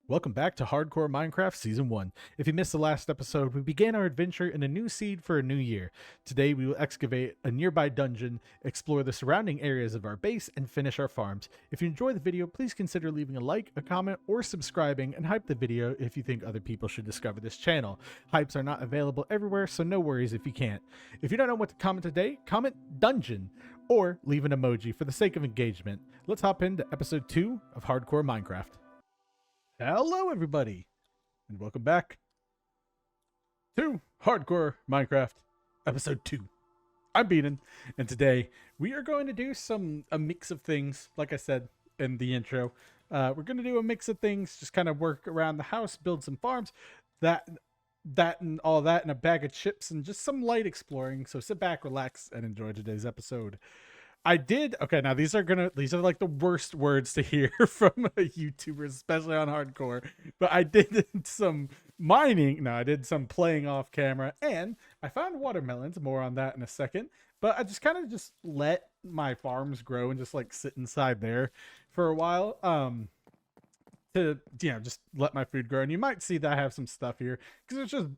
Welcome back to Hardcore Minecraft Season 1. If you missed the last episode, we began our adventure in a new seed for a new year. Today we will excavate a nearby dungeon, explore the surrounding areas of our base, and finish our farms. If you enjoy the video, please consider leaving a like, a comment, or subscribing, and hype the video if you think other people should discover this channel. Hypes are not available everywhere, so no worries if you can't. If you don't know what to comment today, comment dungeon, or leave an emoji for the sake of engagement. Let's hop into episode 2 of Hardcore Minecraft. Hello, everybody, and welcome back to Hardcore Minecraft, Episode 2. I'm Beanin, and today we are going to do a mix of things, like I said in the intro. We're going to do a mix of things, just kind of work around the house, build some farms, that and all that, and a bag of chips, and just some light exploring. So sit back, relax, and enjoy today's episode. Okay, now these are like the worst words to hear from YouTubers, especially on hardcore. But I did some mining. No, I did some playing off camera, and I found watermelons. More on that in a second. But I just kind of just let my farms grow and just like sit inside there for a while. To just let my food grow. And you might see that I have some stuff here because it's just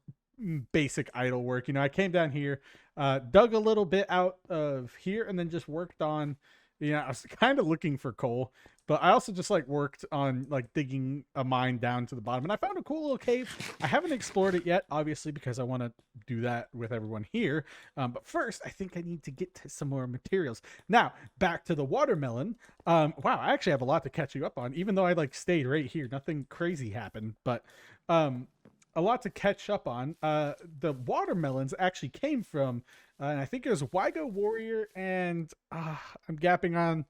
basic idle work. I came down here, dug a little bit out of here, and then just worked on, I was kind of looking for coal, but I also just like worked on like digging a mine down to the bottom, and I found a cool little cave. I haven't explored it yet, obviously, because I want to do that with everyone here. But first, I think I need to get to some more materials. Now, back to the watermelon. Wow, I actually have a lot to catch you up on, even though I like stayed right here. Nothing crazy happened, but a lot to catch up on. The watermelons actually came from, and I think it was Wygo Warrior, and I'm gapping on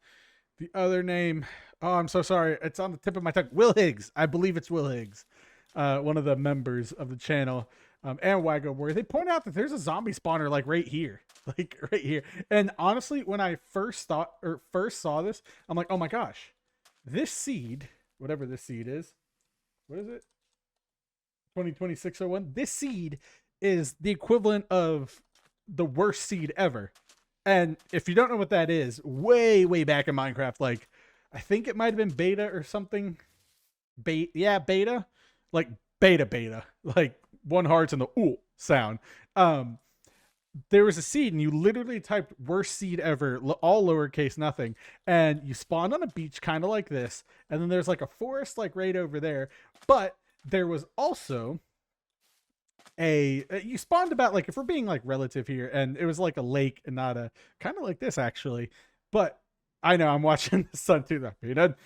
the other name. Oh, I'm so sorry. It's on the tip of my tongue. Will Higgs. I believe it's Will Higgs, one of the members of the channel, and Wygo Warrior. They point out that there's a zombie spawner like right here, like right here. And honestly, when I first saw this, I'm like, oh my gosh, this seed, whatever this seed is, what is it? 202601. This seed is the equivalent of the worst seed ever. And if you don't know what that is, way back in Minecraft, like I think it might have been beta or something. Beta. Like beta. Like one heart's in the ooh sound. There was a seed, and you literally typed worst seed ever, all lowercase, nothing, and you spawned on a beach kind of like this, and then there's like a forest like right over there. But there was also you spawned about, like, if we're being like relative here, and it was like a lake and not a kind of like this actually. But I know I'm watching the sun too, that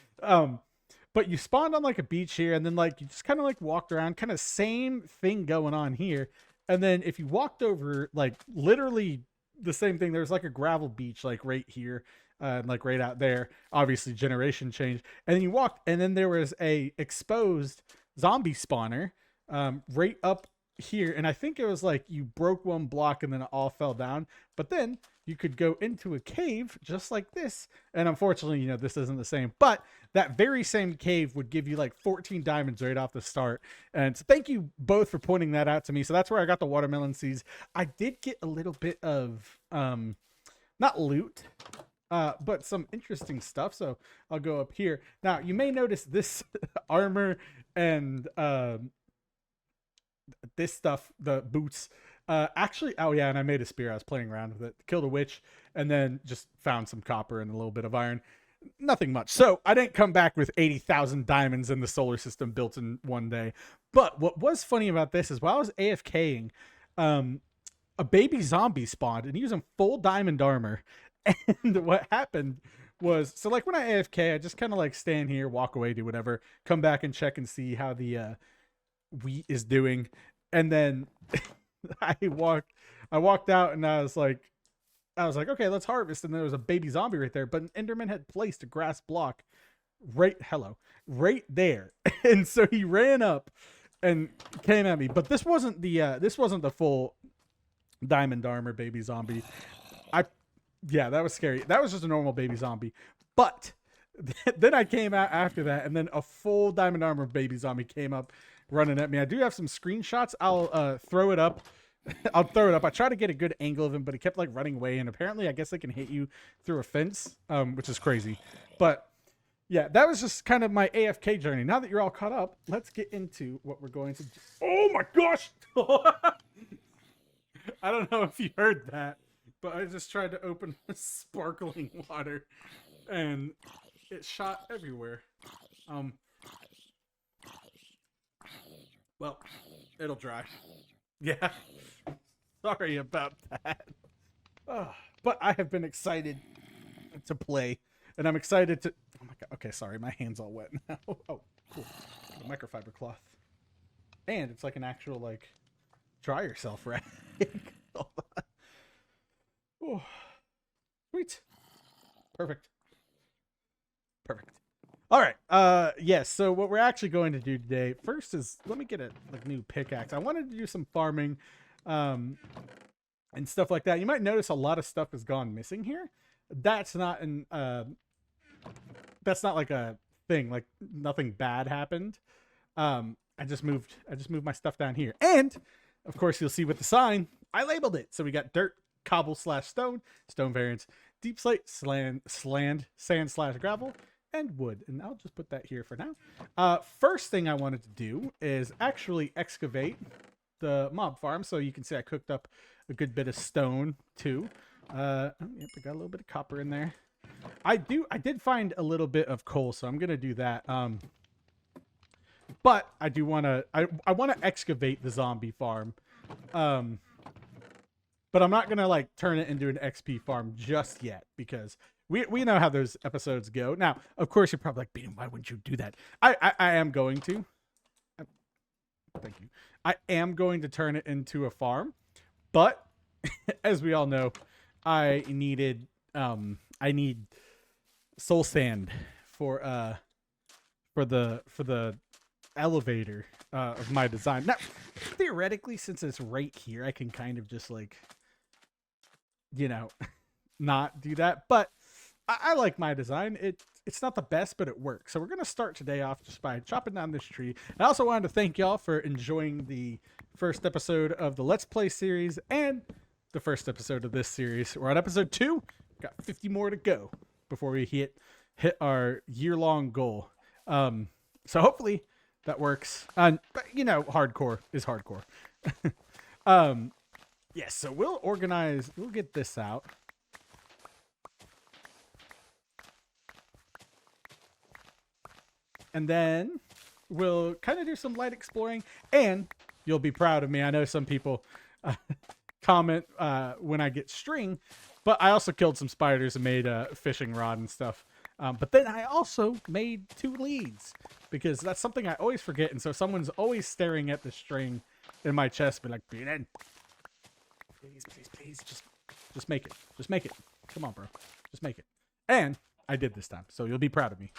but you spawned on like a beach here, and then like you just kind of like walked around, kind of same thing going on here. And then if you walked over, like literally the same thing, there's like a gravel beach like right here, like right out there. Obviously generation change. And then you walked, and then there was a exposed zombie spawner right up here, and I think it was like you broke one block and then it all fell down. But then you could go into a cave just like this, and unfortunately, this isn't the same, but that very same cave would give you like 14 diamonds right off the start. And so thank you both for pointing that out to me. So that's where I got the watermelon seeds. I did get a little bit of not loot, but some interesting stuff. So I'll go up here. Now you may notice this armor and this stuff, the boots. Actually, oh yeah, and I made a spear. I was playing around with it, killed a witch, and then just found some copper and a little bit of iron. Nothing much. So I didn't come back with 80,000 diamonds in the solar system built in one day. But what was funny about this is while I was AFKing, a baby zombie spawned, and he was in full diamond armor. And what happened was, so like when I AFK, I just kind of like stand here, walk away, do whatever, come back and check and see how the wheat is doing. And then I walked out, and I was like, okay, let's harvest. And there was a baby zombie right there, but an Enderman had placed a grass block right there. And so he ran up and came at me. But this wasn't the full diamond armor baby zombie. Yeah, that was scary. That was just a normal baby zombie. But then I came out after that, and then a full diamond armor baby zombie came up running at me. I do have some screenshots. I'll throw it up. I try to get a good angle of him, but he kept like running away, and apparently I guess they can hit you through a fence, which is crazy. But Yeah, that was just kind of my AFK journey. Now that you're all caught up, let's get into what we're going to do. Oh my gosh! I don't know if you heard that, but I just tried to open sparkling water and it shot everywhere. Um, well, it'll dry. Yeah, sorry about that. But I have been excited to play, and I'm excited to. Oh my god! Okay, sorry, my hand's all wet now. Oh, cool. A microfiber cloth, and it's like an actual like dry yourself rag. Oh, sweet, perfect, perfect. All right. Yes. So what we're actually going to do today first is let me get a like new pickaxe. I wanted to do some farming, um, and stuff like that. You might notice a lot of stuff has gone missing here. That's not an that's not like a thing. Like nothing bad happened. I just moved my stuff down here, and of course you'll see with the sign I labeled it. So we got dirt, cobble slash stone, stone variants, deep slate, sand slash gravel, and wood. And I'll just put that here for now. First thing I wanted to do is actually excavate the mob farm. So you can see I cooked up a good bit of stone too. Yep, I got a little bit of copper in there. I did find a little bit of coal, so I'm gonna do that. But I do want to I want to excavate the zombie farm. But I'm not gonna like turn it into an XP farm just yet because we know how those episodes go. Now, of course, you're probably like, Beaton, why wouldn't you do that? I am going to. Thank you. I am going to turn it into a farm, but as we all know, I need soul sand for the elevator of my design. Now, theoretically, since it's right here, I can kind of just like, you know, not do that. But I like my design. It's not the best, but it works. So we're gonna start today off just by chopping down this tree. I also wanted to thank y'all for enjoying the first episode of the Let's Play series and the first episode of this series. We're on episode 2. Got 50 more to go before we hit our year-long goal. So hopefully that works. But you know, hardcore is hardcore. Yes, so we'll get this out. And then we'll kind of do some light exploring, and you'll be proud of me. I know some people comment when I get string, but I also killed some spiders and made a fishing rod and stuff. But then I also made 2 leads because that's something I always forget. And so someone's always staring at the string in my chest, be like, Beaton, please, just make it. Just make it. Come on, bro. Just make it. And I did this time, so you'll be proud of me.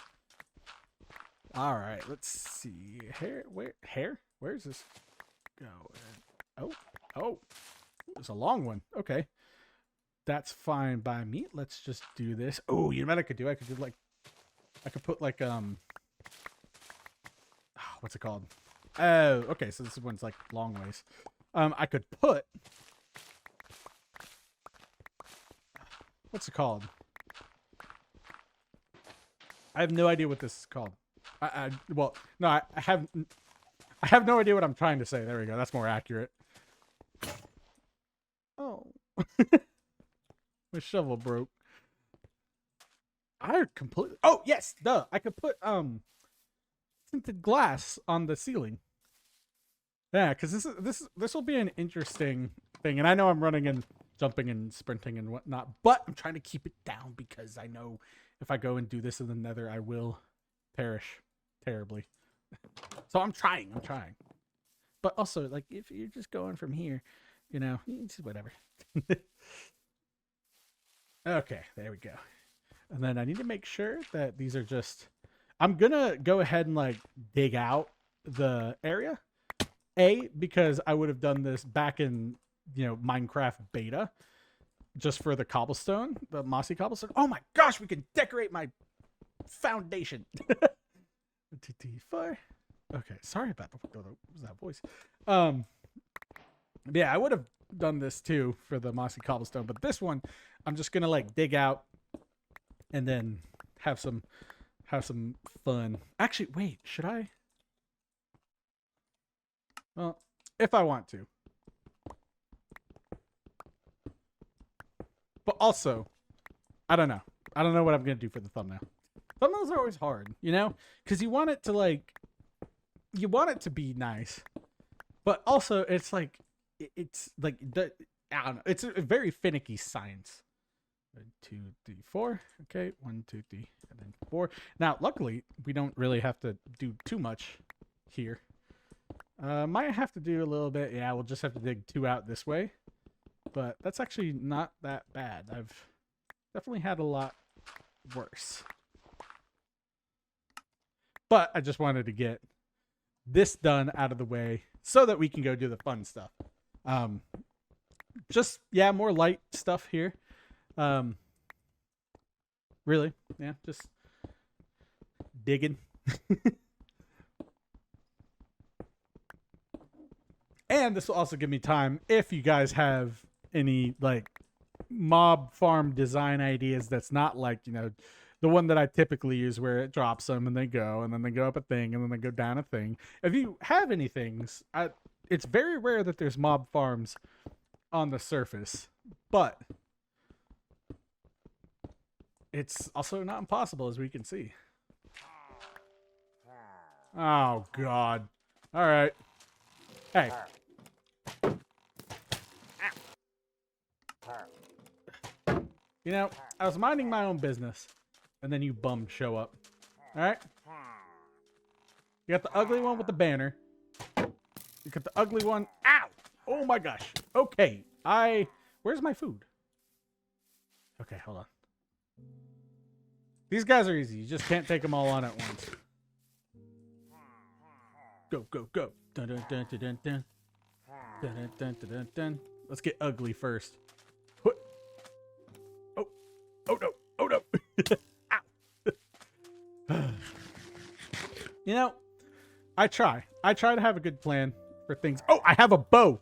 All right, let's see. Where's this going? Oh, it's a long one. Okay. That's fine by me. Let's just do this. Oh, you know what I could do? I could put like what's it called? Oh, okay. So this one's like long ways. I could put what's it called? I have no idea what this is called. I have no idea what I'm trying to say. There we go. That's more accurate. Oh. My shovel broke. I completely. Oh yes, duh. I could put tinted glass on the ceiling. Yeah, because this will be an interesting thing, and I know I'm running and jumping and sprinting and whatnot, but I'm trying to keep it down because I know if I go and do this in the Nether, I will perish terribly. So I'm trying. But also, like, if you're just going from here, you know, it's whatever. Okay, there we go. And then I need to make sure that these are just... I'm going to go ahead and, like, dig out the area. Because I would have done this back in, you know, Minecraft beta. Just for the cobblestone. The mossy cobblestone. Oh my gosh, we can decorate my foundation. 2T4. Okay, sorry about that voice. Yeah, I would have done this too for the mossy cobblestone, but this one I'm just gonna like dig out and then have some have some fun. Actually, wait, should I? Well, if I want to. But also, I don't know. I don't know what I'm going to do for the thumbnail. Thumbnails are always hard, you know? Because you want it to, like, you want it to be nice. But also, it's like, it's like, I don't know. It's a very finicky science. 1, 2, 3, 4. Okay, 1, 2, 3, and then 4. Now, luckily, we don't really have to do too much here. Might have to do a little bit. Yeah, we'll just have to dig 2 out this way. But that's actually not that bad. I've definitely had a lot worse. But I just wanted to get this done out of the way so that we can go do the fun stuff. Just, yeah, more light stuff here. Really, yeah, just digging. And this will also give me time if you guys have any like mob farm design ideas that's not like, you know, the one that I typically use where it drops them and they go and then they go up a thing and then they go down a thing. If you have any things, it's very rare that there's mob farms on the surface, but it's also not impossible, as we can see. Oh, God. All right. Hey. You know, I was minding my own business, and then you bums show up. All right? You got the ugly one with the banner. You got the ugly one. Ow! Oh, my gosh. Okay. Where's my food? Okay, hold on. These guys are easy. You just can't take them all on at once. Go, go, go. Dun, dun, dun, dun, dun, dun. Dun, dun, dun, dun, dun, dun. Let's get ugly first. What? Oh. Oh, no. Oh, no. Ow. You know, I try. I try to have a good plan for things. Oh, I have a bow.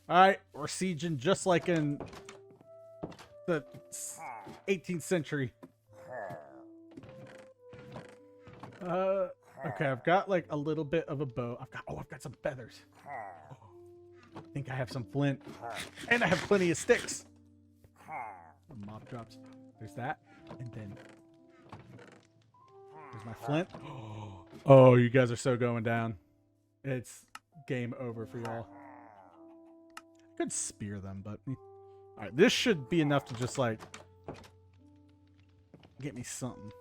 All right. We're sieging just like in the 18th century. Okay, I've got like a little bit of a bow. I've got some feathers. I think I have some flint. And I have plenty of sticks. Mob drops. There's that. And then there's my flint. Oh, you guys are so going down. It's game over for y'all. I could spear them, but alright, this should be enough to just like get me something.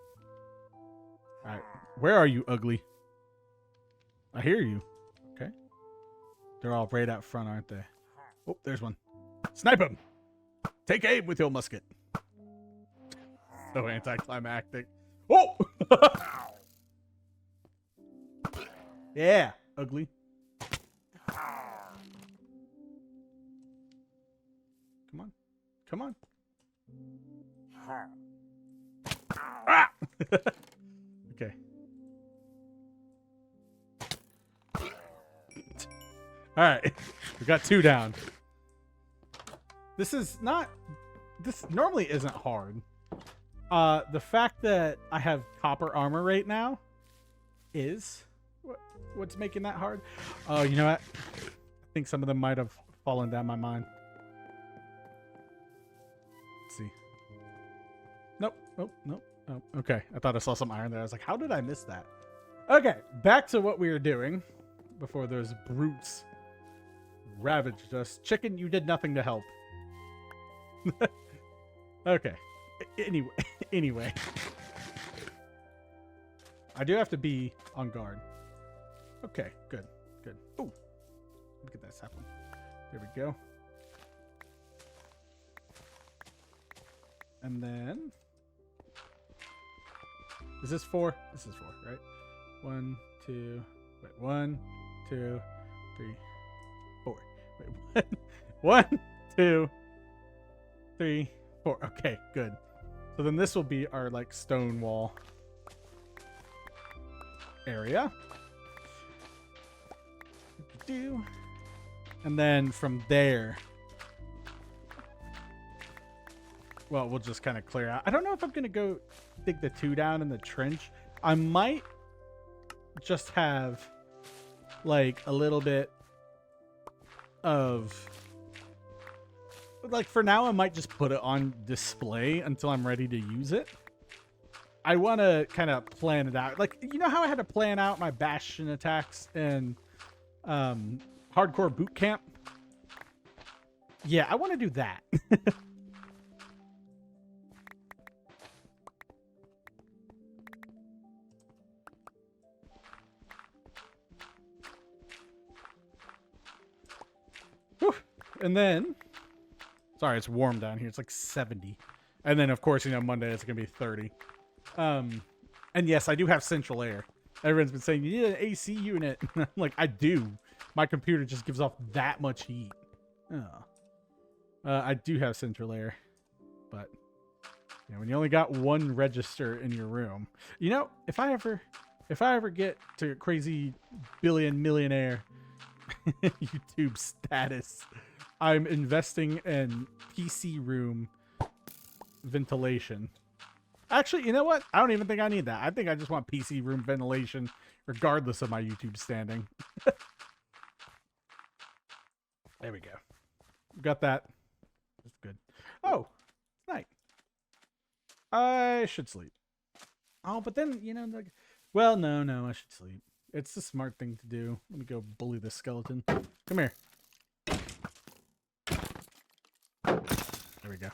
Alright. Where are you, ugly? I hear you. Okay. They're all right out front, aren't they? Oh, there's one. Snipe him! Take aim with your musket. So anticlimactic. Oh! Yeah, ugly. Come on. Come on. Ah! Okay. All right. We got 2 down. This normally isn't hard. The fact that I have copper armor right now is what's making that hard. Oh, you know what? I think some of them might have fallen down my mind. Let's see. Nope. Oh, nope. Oh, okay. I thought I saw some iron there. I was like, how did I miss that? Okay, back to what we were doing before those brutes ravaged us. Chicken, you did nothing to help. Okay. Anyway. I do have to be on guard. Okay, good. Ooh. Look at that sapling. There we go. And then... Is this 4? This is 4, right? 1, 2... Wait, 1, 2, 3, 4. Wait, 1, 2, 3, 4. Okay, good. So then this will be our, like, stone wall area. And then from there... well, we'll just kind of clear out. I don't know if I'm going to go dig the 2 down in the trench. I might just have like a little bit of like, for now I might just put it on display until I'm ready to use it. I want to kind of plan it out. Like, you know how I had to plan out my bastion attacks in hardcore boot camp? Yeah, I want to do that. Whew. And then, sorry, it's warm down here. It's like 70. And then, of course, you know, Monday it's going to be 30. And yes, I do have central air. Everyone's been saying, you need an AC unit. I'm like, I do. My computer just gives off that much heat. Oh. I do have central air. But, you know, when you only got one register in your room. You know, if I ever get to crazy millionaire YouTube status, I'm investing in PC room ventilation. Actually, you know what? I don't even think I need that. I think I just want PC room ventilation regardless of my YouTube standing. There we go. Got that. That's good. Oh, it's night. I should sleep. Oh, but then, you know, like, well, no, I should sleep. It's the smart thing to do. Let me go bully this skeleton. Come here. There we go.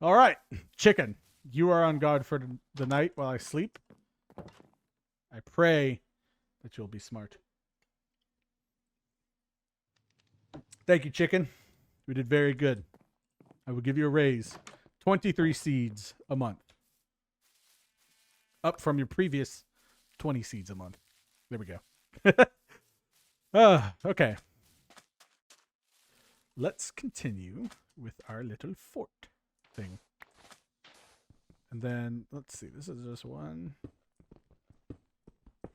All right, chicken. You are on guard for the night while I sleep. I pray that you'll be smart. Thank you, chicken. We did very good. I will give you a raise. 23 seeds a month. Up from your previous 20 seeds a month. There we go. Okay. Let's continue with our little fort thing. And then, let's see. This is just 1,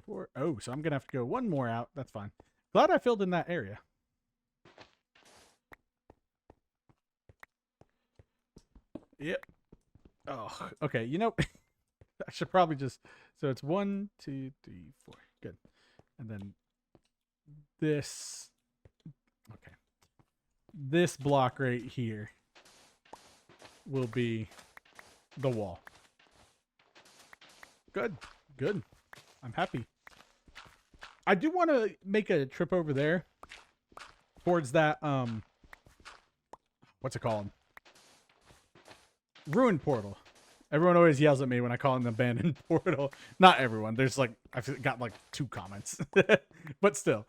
4. Oh, so I'm going to have to go one more out. That's fine. Glad I filled in that area. Yep. Oh, okay. You know, I should probably just... So it's 1, 2, 3, 4. Good. And then this... Okay. This block right here will be the wall. Good. Good. I'm happy. I do want to make a trip over there towards that, what's it called? Ruined portal. Everyone always yells at me when I call it an abandoned portal. Not everyone. There's like, I've got like 2 comments, but still.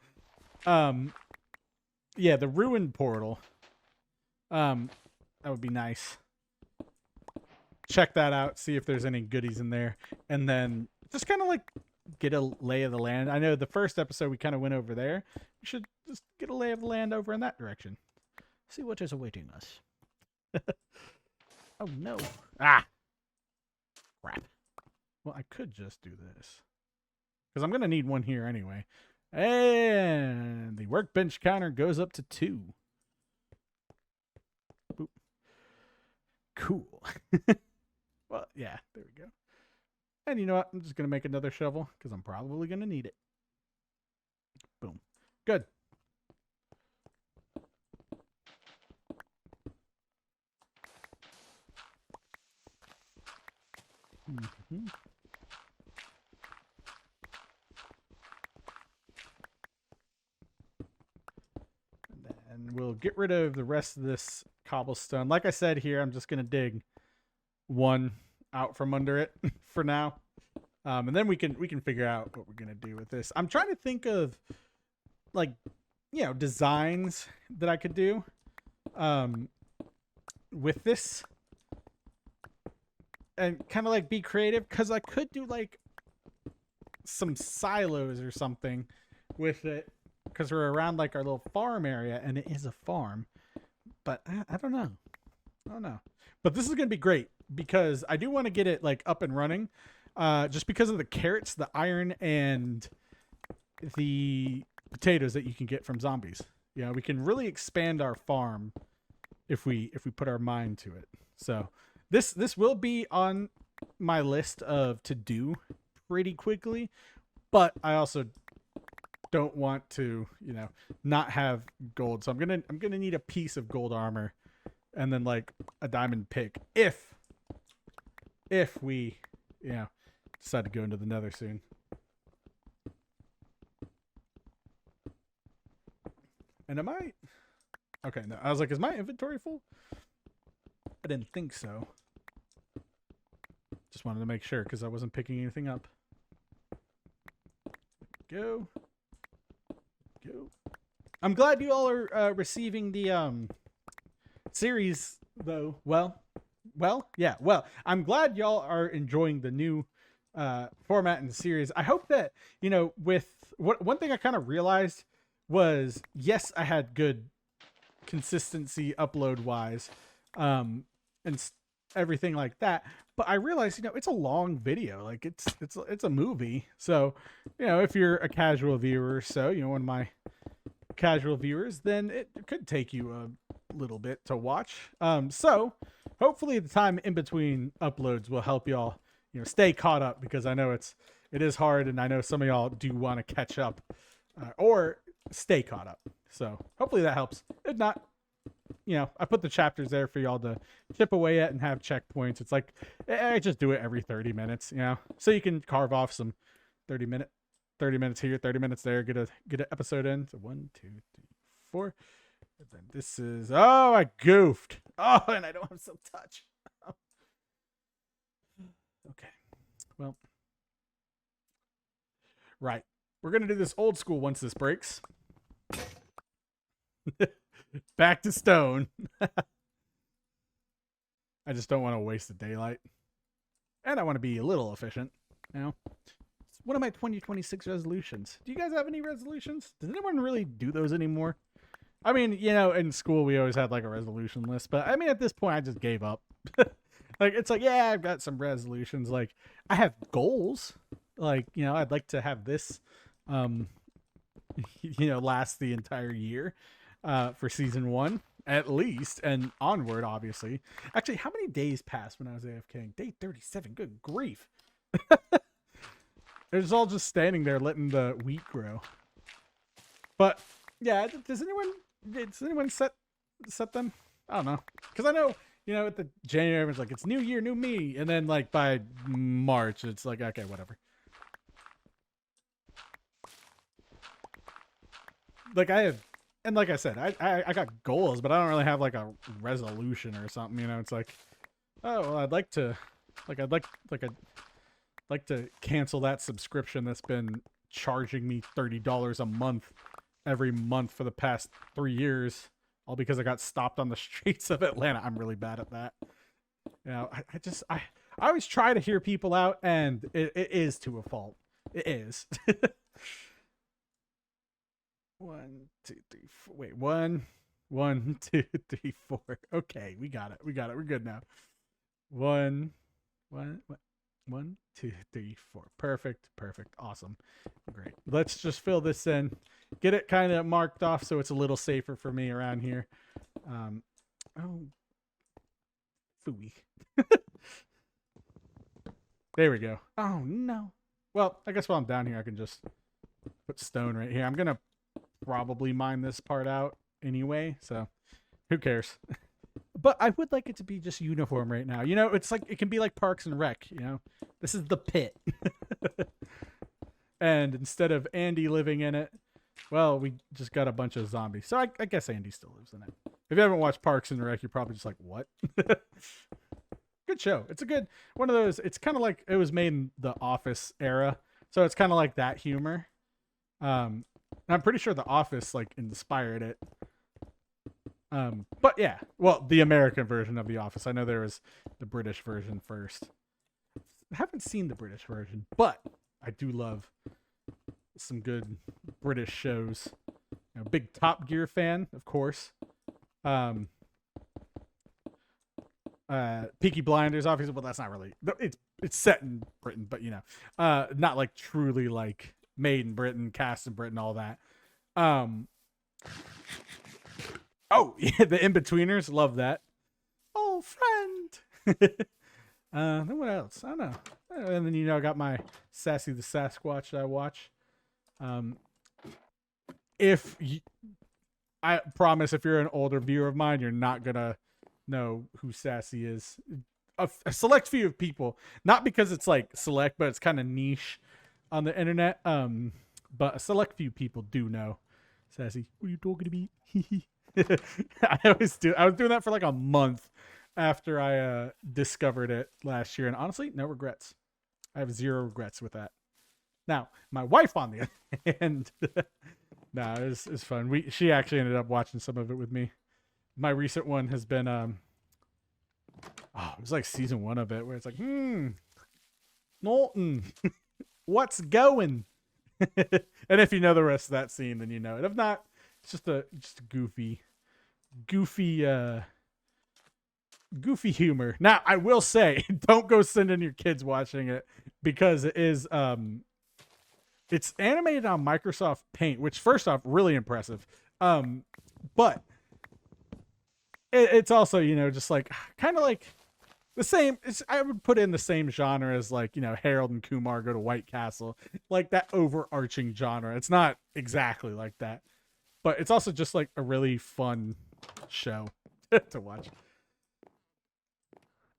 Yeah, the ruined portal. That would be nice. Check that out. See if there's any goodies in there. And then just kind of like get a lay of the land. I know the first episode we kind of went over there. We should just get a lay of the land over in that direction. See what is awaiting us. Oh, no. Ah. Crap. Well, I could just do this. Because I'm going to need one here anyway. And the workbench counter goes up to 2. Boop. Cool. Well, yeah, there we go. And you know what? I'm just going to make another shovel because I'm probably going to need it. Boom. Good. Mm-hmm. And we'll get rid of the rest of this cobblestone. Like I said here, I'm just going to dig 1 out from under it for now. And then we can figure out what we're going to do with this. I'm trying to think of like, you know, designs that I could do with this. And kind of like be creative, because I could do like some silos or something with it, because we're around like our little farm area, and it is a farm. But I don't know. I don't know. But this is going to be great because I do want to get it like up and running, just because of the carrots, the iron, and the potatoes that you can get from zombies. You know, we can really expand our farm if we put our mind to it. So this will be on my list of to do pretty quickly, but I also don't want to, not have gold. So I'm gonna need a piece of gold armor and then like a diamond pick if we, decide to go into the nether soon. And am I okay, no, I was like, is my inventory full? I didn't think so. Just wanted to make sure because I wasn't picking anything up. Go. I'm glad you all are receiving the series though. Well, yeah. Well, I'm glad y'all are enjoying the new format and series. I hope that, with one thing I kind of realized was, yes, I had good consistency upload wise, and everything like that. But I realized, it's a long video. Like it's a movie. So, if you're a casual viewer, so one of my casual viewers, then it could take you a little bit to watch. So hopefully the time in between uploads will help y'all, stay caught up, because I know it is hard, and I know some of y'all do want to catch up or stay caught up. So hopefully that helps. If not, I put the chapters there for y'all to chip away at and have checkpoints. It's like I just do it every 30 minutes, so you can carve off some 30 minutes here, 30 minutes there, get an episode in. So 1, 2, 3, 4. And then this is, oh, I goofed. Oh, and I don't have some touch. Okay. Well, right. We're going to do this old school once this breaks. Back to stone. I just don't want to waste the daylight. And I want to be a little efficient, It's one of my 2026 resolutions. Do you guys have any resolutions? Does anyone really do those anymore? I mean, in school we always had like a resolution list, but I mean at this point I just gave up. Like it's like, yeah, I've got some resolutions. Like I have goals. Like, I'd like to have this last the entire year for season 1 at least, and onward obviously. Actually, how many days passed when I was AFK? Day 37. Good grief. It was all just standing there letting the wheat grow. But yeah, does anyone set them? I don't know, because I know, at the January it's like it's new year, new me, and then like by March it's like, okay, whatever. Like I have, and like I said, I got goals, but I don't really have like a resolution or something. It's like, oh well, I'd like to cancel that subscription that's been charging me $30 a month every month for the past 3 years, all because I got stopped on the streets of Atlanta. I'm really bad at that. I always try to hear people out, and it is to a fault. It is. 1, 2, 3, 4. Wait, 1, 2, 3, 4. Okay, we got it. We're good now. 1, 2, 3, 4. Perfect. Awesome. Great. Let's just fill this in. Get it kind of marked off so it's a little safer for me around here. Oh, phooey. There we go. Oh no. Well, I guess while I'm down here, I can just put stone right here. I'm gonna probably mine this part out anyway, so who cares? But I would like it to be just uniform right now. It's like it can be like Parks and Rec. This is the pit, and instead of Andy living in it, well, we just got a bunch of zombies. So I guess Andy still lives in it. If you haven't watched Parks and Rec, you're probably just like, what? Good show. It's a good one of those. It's kind of like it was made in the Office era, so it's kind of like that humor. I'm pretty sure the Office like inspired it. But yeah, well, the American version of the Office. I know there was the British version first. I haven't seen the British version, but I do love some good British shows. Big Top Gear fan, of course. Peaky Blinders, obviously. Well, that's not really. It's set in Britain, but not like truly like made in Britain, cast in Britain, all that. Oh, yeah, the in-betweeners. Love that. Oh, friend. Then what else? I don't know. And then, I got my Sassy the Sasquatch that I watch. Um, if you, I promise, if you're an older viewer of mine, you're not gonna know who Sassy is. A select few of people, not because it's like select, but it's kind of niche on the internet. But a select few people do know Sassy. What are you talking to me? I always do. I was doing that for like a month after I discovered it last year, and honestly, no regrets. I have zero regrets with that. Now, my wife, on the other hand, nah, it's fun. She actually ended up watching some of it with me. My recent one has been it was like season 1 of it, where it's like, Norton, what's going? And if you know the rest of that scene, then you know it. If not, it's just a goofy humor. Now, I will say, don't go sending your kids watching it, because it is it's animated on Microsoft Paint, which, first off, really impressive. But it's also, just like kind of like the same. I would put in the same genre as, like, Harold and Kumar Go to White Castle, like that overarching genre. It's not exactly like that, but it's also just like a really fun show to watch.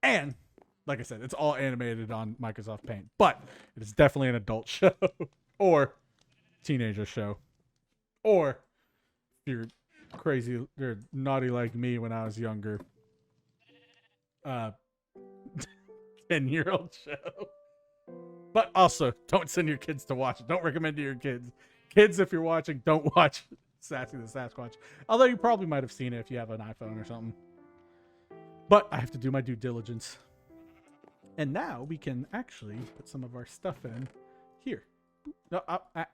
And like I said, it's all animated on Microsoft Paint, but it is definitely an adult show or teenager show, or if you're crazy or naughty like me when I was younger, 10-year-old show. But also, don't send your kids to watch it. Don't recommend to your kids. Kids, if you're watching, don't watch Sassy the Sasquatch. Although you probably might have seen it if you have an iPhone or something. But I have to do my due diligence. And now we can actually put some of our stuff in here. No, and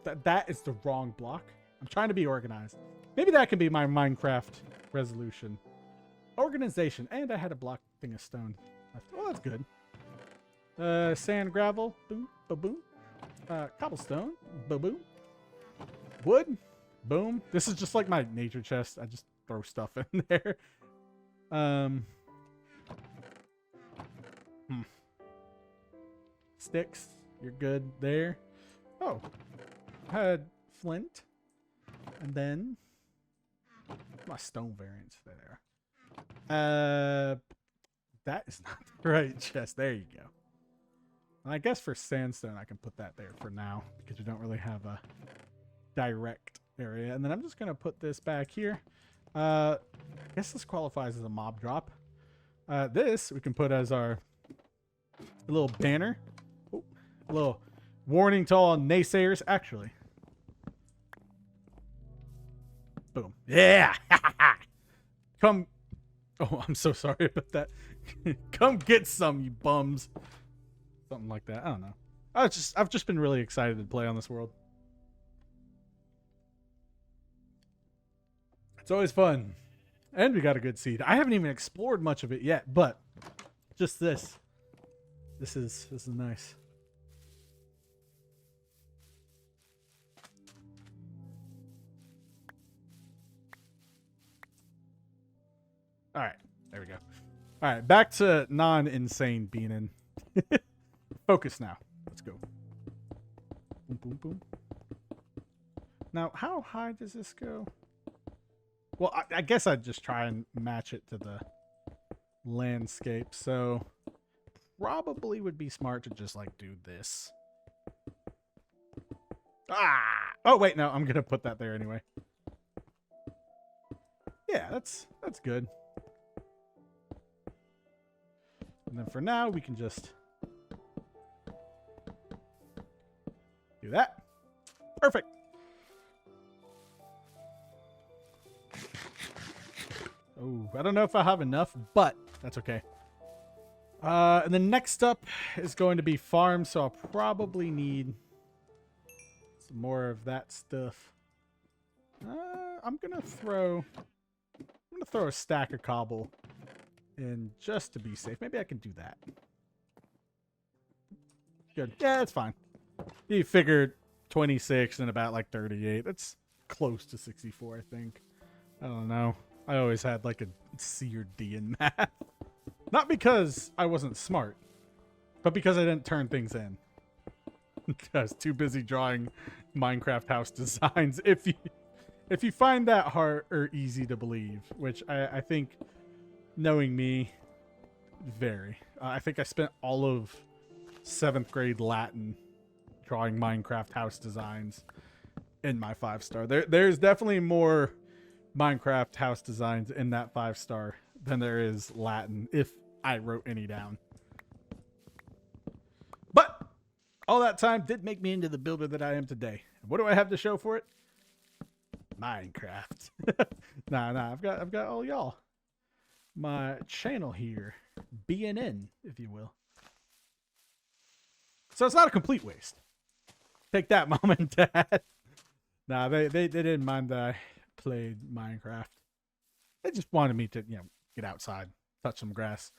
then that is the wrong block. I'm trying to be organized. Maybe that can be my Minecraft resolution. Organization. And I had a block thing of stone. Oh, that's good. Sand, gravel, boom, ba-boom. Cobblestone, ba-boom. Wood, boom. This is just like my nature chest. I just throw stuff in there. Sticks, you're good there. Oh, I had flint, and then my stone variants there. That is not the right chest. There you go. And I guess for sandstone, I can put that there for now, because we don't really have a direct area. And then I'm just gonna put this back here. I guess this qualifies as a mob drop. This we can put as our little banner. Oh, a little warning to all naysayers. Actually, boom. Yeah. Come. Oh, I'm so sorry about that. Come get some, you bums. Something like that. I don't know. I've just been really excited to play on this world. It's always fun. And we got a good seed. I haven't even explored much of it yet, but just this. This is nice. All right. There we go. All right, back to non-insane beaning. Focus now. Let's go. Boom, boom, boom. Now, how high does this go? Well, I guess I'd just try and match it to the landscape. So probably would be smart to just like do this. Ah! Oh, wait, no, I'm going to put that there anyway. Yeah, that's good. And then for now, we can just do that. Perfect. Oh, I don't know if I have enough, but that's okay. And then next up is going to be farm, so I'll probably need some more of that stuff. I'm gonna throw a stack of cobble in just to be safe. Maybe I can do that. Good. Yeah, that's fine. You figured 26 and about like 38. That's close to 64, I think. I don't know. I always had like a C or D in math. Not because I wasn't smart, but because I didn't turn things in. I was too busy drawing Minecraft house designs. If you find that hard or easy to believe, which I think, knowing me, very. I think I spent all of 7th grade Latin drawing Minecraft house designs in my 5-star. There's definitely more Minecraft house designs in that 5-star than there is Latin, if I wrote any down. But all that time did make me into the builder that I am today. What do I have to show for it? Minecraft. Nah, I've got all y'all. My channel here, BNN, if you will. So it's not a complete waste. Take that, Mom and Dad. Nah, they didn't mind that I played Minecraft. They just wanted me to, get outside, touch some grass.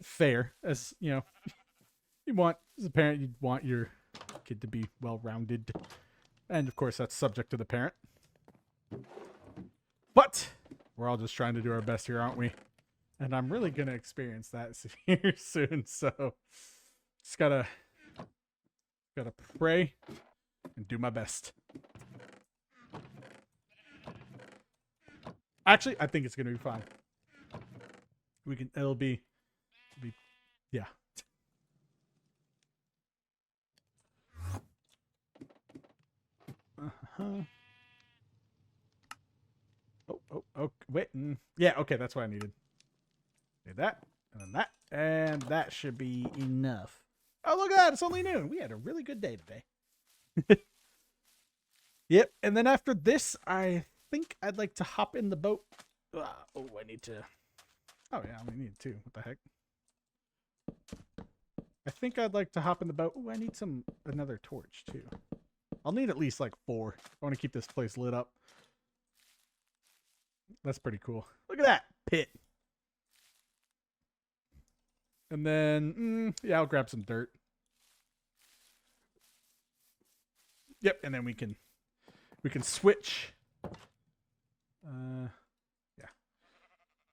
Fair, as you want, as a parent, you'd want your kid to be well-rounded. And of course, that's subject to the parent. But we're all just trying to do our best here, aren't we? And I'm really going to experience that here soon. So just gotta pray and do my best. Actually, I think it's going to be fine. It'll be, yeah. Oh, wait. Yeah, okay, that's what I needed. Did that, and then that, and that should be enough. Oh, look at that. It's only noon. We had a really good day today. Yep, and then after this, I think I'd like to hop in the boat. I need to... Oh, yeah, I only need 2. What the heck? I think I'd like to hop in the boat. I need another torch, too. I'll need at least, 4. I want to keep this place lit up. That's pretty cool. Look at that pit. And then, yeah, I'll grab some dirt. Yep, and then we can switch. Yeah.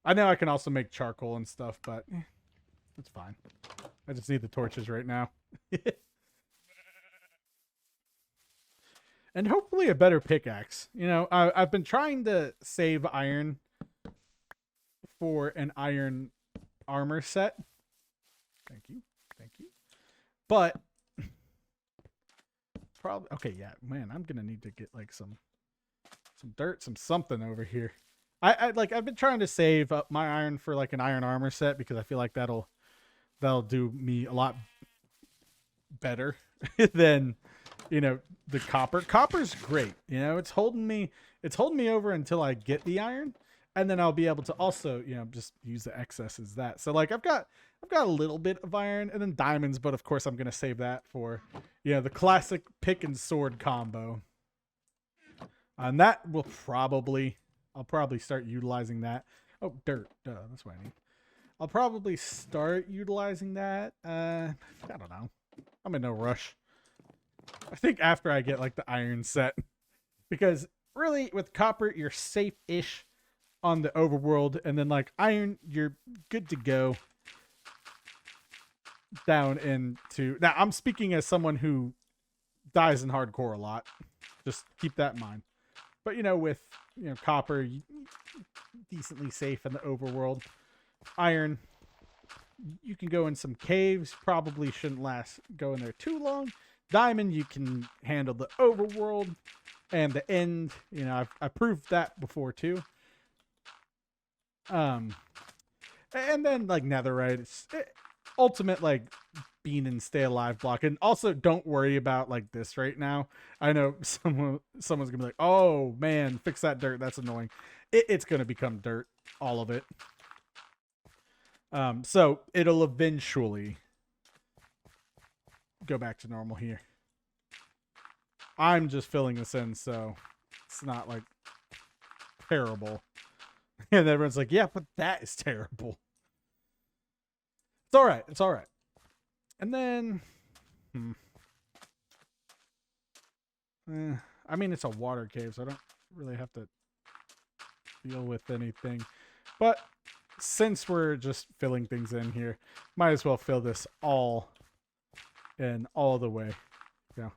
I know I can also make charcoal and stuff, but it's fine. I just need the torches right now. And hopefully a better pickaxe. I've been trying to save iron for an iron armor set. Thank you. But probably okay. Yeah, man, I'm gonna need to get some dirt, something over here. I've been trying to save up my iron for an iron armor set because I feel like that'll do me a lot better than the copper. Copper's great. It's holding me over until I get the iron, and then I'll be able to also just use the excess as that. So I've got a little bit of iron and then diamonds, but of course I'm gonna save that for the classic pick and sword combo. And that will I'll probably start utilizing that. Oh, dirt. Duh, that's what I need. I'll probably start utilizing that. I don't know. I'm in no rush. I think after I get the iron set, because really with copper you're safe-ish on the overworld, and then iron you're good to go down into. Now I'm speaking as someone who dies in hardcore a lot. Just keep that in mind. But with copper, decently safe in the overworld. Iron, you can go in some caves. Probably shouldn't go in there too long. Diamond, you can handle the overworld and the end. I've proved that before too. And then netherite, it's ultimate being and stay alive block. And also don't worry about this right now. I know someone's gonna be like, oh man, fix that dirt, that's annoying. It's gonna become dirt, all of it. So it'll eventually go back to normal here. I'm just filling this in, so it's not terrible. And everyone's like, yeah, but that is terrible. It's all right. And then, I mean, it's a water cave, so I don't really have to deal with anything. But since we're just filling things in here, might as well fill this all in all the way. Yeah.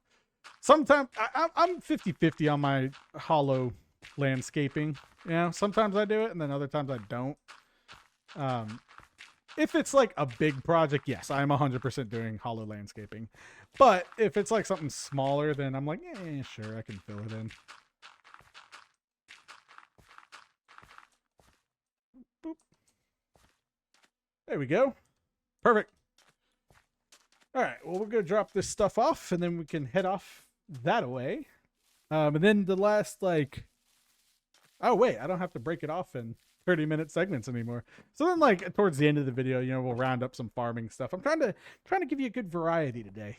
Sometimes I'm 50-50 on my hollow landscaping. Sometimes I do it and then other times I don't. If it's like a big project, yes, I'm 100% doing hollow landscaping. But if it's like something smaller, then I'm like, sure, I can fill it in. Boop. There we go. Perfect. All right, well, we're going to drop this stuff off, and then we can head off that away. And then the last, like... Oh, wait, I don't have to break it off in 30-minute segments anymore. So then, like, towards the end of the video, we'll round up some farming stuff. I'm trying to give you a good variety today,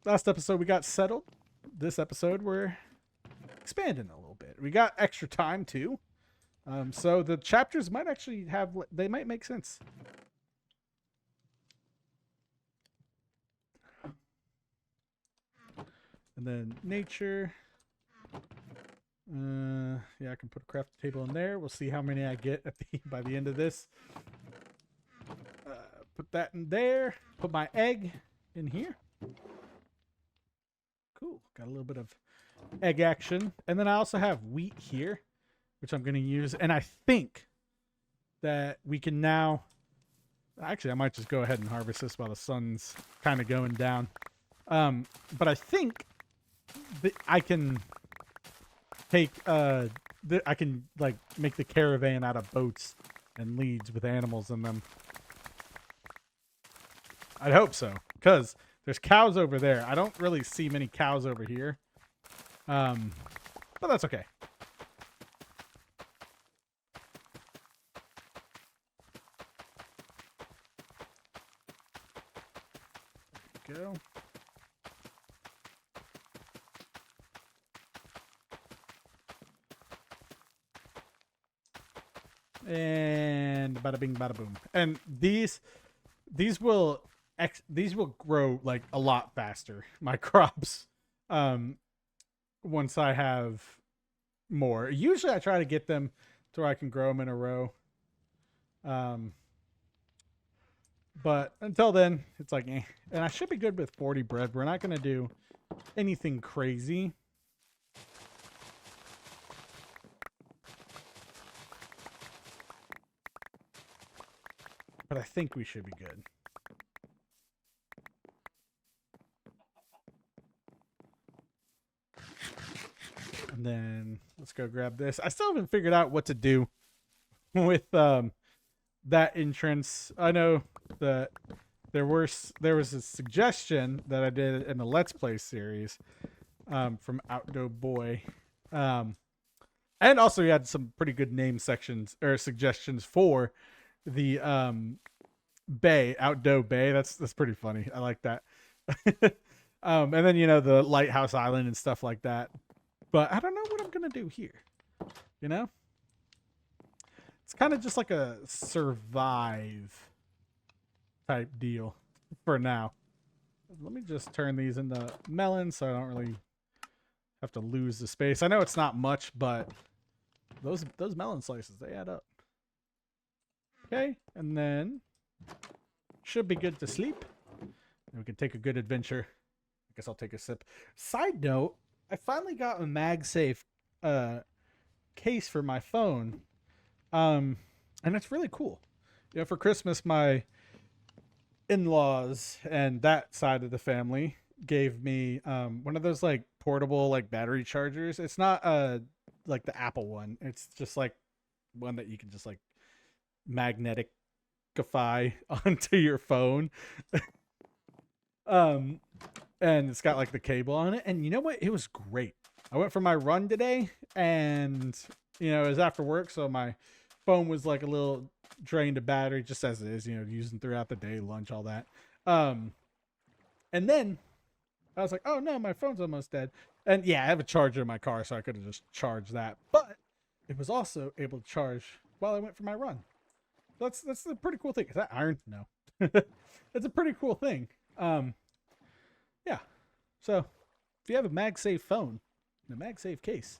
Last episode, we got settled. This episode, we're expanding a little bit. We got extra time, too. So the chapters might actually they might make sense. And then nature. Yeah, I can put a craft table in there. We'll see how many I get by the end of this. Put that in there. Put my egg in here. Cool. Got a little bit of egg action. And then I also have wheat here, which I'm going to use. And I think that we can now... Actually, I might just go ahead and harvest this while the sun's kind of going down. But I think that I can take... I can, like, make the caravan out of boats and leads with animals in them. I'd hope so, because there's cows over there. I don't really see many cows over here. But that's okay. There we go. And bada bing, bada boom. And these will grow like a lot faster. My crops, once I have more. Usually, I try to get them to where I can grow them in a row. But until then, it's like, eh. And I should be good with 40 bread. We're not gonna do anything crazy. But I think we should be good. And then let's go grab this. I still haven't figured out what to do with that entrance. I know that there was a suggestion that I did in the Let's Play series from Outdo Boy. And also you had some pretty good name sections or suggestions for the bay, Outdo Bay. That's pretty funny. I like that. And then the Lighthouse Island and stuff like that. But I don't know what I'm gonna do here. It's kind of just like a survive type deal for now. Let me just turn these into melons so I don't really have to lose the space. I know it's not much, but those melon slices, they add up. Okay, and then should be good to sleep. And we can take a good adventure. I guess I'll take a sip. Side note, I finally got a MagSafe case for my phone. And it's really cool. For Christmas, my in-laws and that side of the family gave me one of those like portable like battery chargers. It's not like the Apple one. It's just like one that you can just like magneticify onto your phone. And it's got like the cable on it. And you know what? It was great. I went for my run today and it was after work. So my phone was like a little drained of battery just as it is, using throughout the day, lunch, all that. And then I was like, oh no, my phone's almost dead. And yeah, I have a charger in my car, so I could have just charged that. But it was also able to charge while I went for my run. That's a pretty cool thing. Is that iron? No. It's a pretty cool thing. Yeah. So if you have a MagSafe phone, The MagSafe case.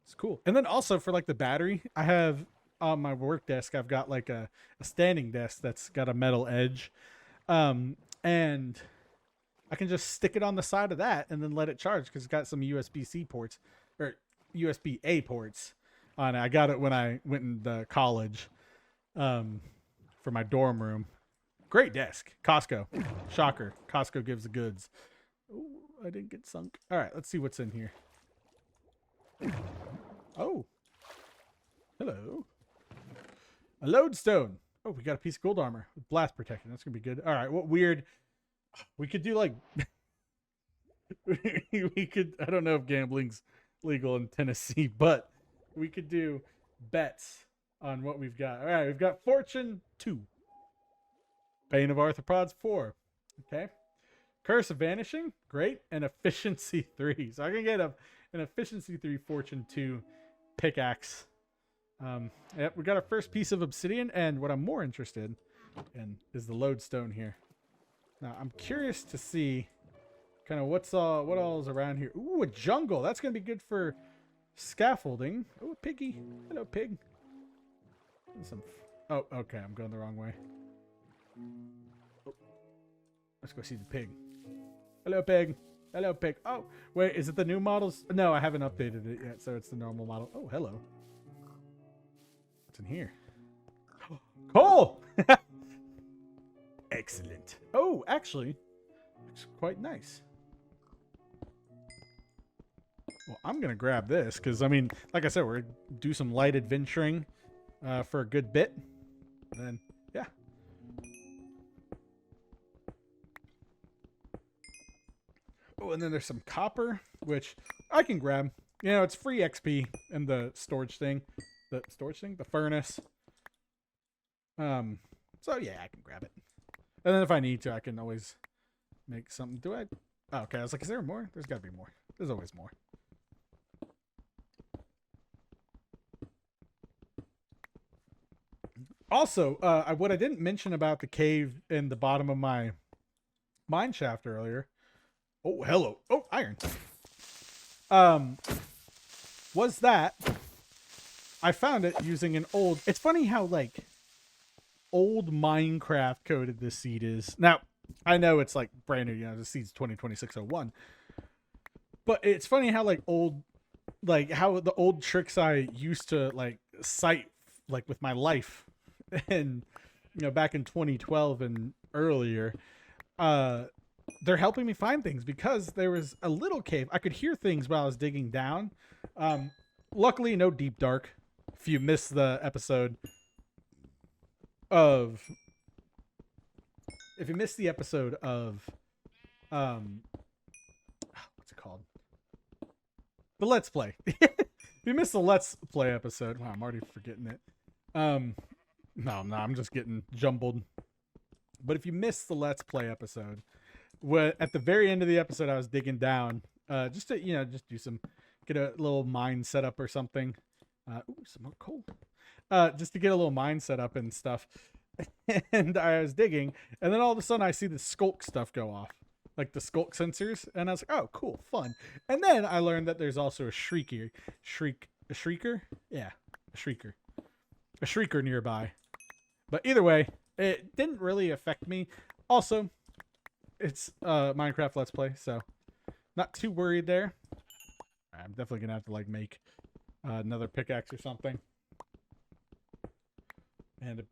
It's cool. And then also for like the battery, I have on my work desk, I've got like a standing desk that's got a metal edge. And I can just stick it on the side of that and then let it charge because it's got some USB-C ports or USB-A ports on it. I got it when I went into college for my dorm room. Great desk. Costco. Shocker. Costco gives the goods. Ooh, I didn't get sunk. All right, let's see what's in here. Oh. Hello. A lodestone. Oh, we got a piece of gold armor with blast protection. That's going to be good. All right, what weird. We could do like. We could. I don't know if gambling's legal in Tennessee, but we could do bets on what we've got. All right, we've got Fortune 2. Bane of Arthropods 4. Okay. Curse of Vanishing. Great. And Efficiency 3. So I can get an Efficiency 3 Fortune 2 pickaxe. Yep, we got our first piece of obsidian, and what I'm more interested in is the lodestone here. Now, I'm curious to see kind of what all is around here. Ooh, a jungle. That's going to be good for scaffolding. Oh, a piggy. Hello, pig. Oh, okay. I'm going the wrong way. Oh. Let's go see the pig. Hello, pig. Hello, pig. Oh, wait. Is it the new models? No, I haven't updated it yet, so it's the normal model. Oh, hello. What's in here? Coal! Excellent. Oh, actually, looks quite nice. Well, I'm going to grab this because, I mean, like I said, we're going to do some light adventuring for a good bit. And then, yeah. Oh, and then there's some copper, which I can grab. You know, it's free XP in the storage thing. The furnace. So, yeah, I can grab it. And then if I need to, I can always make something. Do I? Oh, okay, I was like, is there more? There's got to be more. There's always more. Also, what I didn't mention about the cave in the bottom of my mine shaft earlier. Oh, hello. Oh, iron. Was that I found it using an old. It's funny how like old Minecraft coded this seed is. Now, I know it's like brand new, you know, the seed's 202601. But it's funny how like how the old tricks I used to like cite like with my life and you know back in 2012 and earlier, they're helping me find things because there was a little cave. I could hear things while I was digging down. Luckily, no deep dark. If you missed the episode of, what's it called? The Let's Play. If you missed the Let's Play episode, wow, I'm already forgetting it. No, I'm just getting jumbled. But if you missed the Let's Play episode, at the very end of the episode, I was digging down, just to get a little mine set up or something. Ooh, some more coal. Just to get a little mine set up and stuff. And I was digging, and then all of a sudden I see the skulk stuff go off, like the skulk sensors, and I was like, "Oh, cool, fun." And then I learned that there's also a shrieker nearby. But either way, it didn't really affect me. Also, it's Minecraft Let's Play, so not too worried there. I'm definitely gonna have to like make another pickaxe or something, and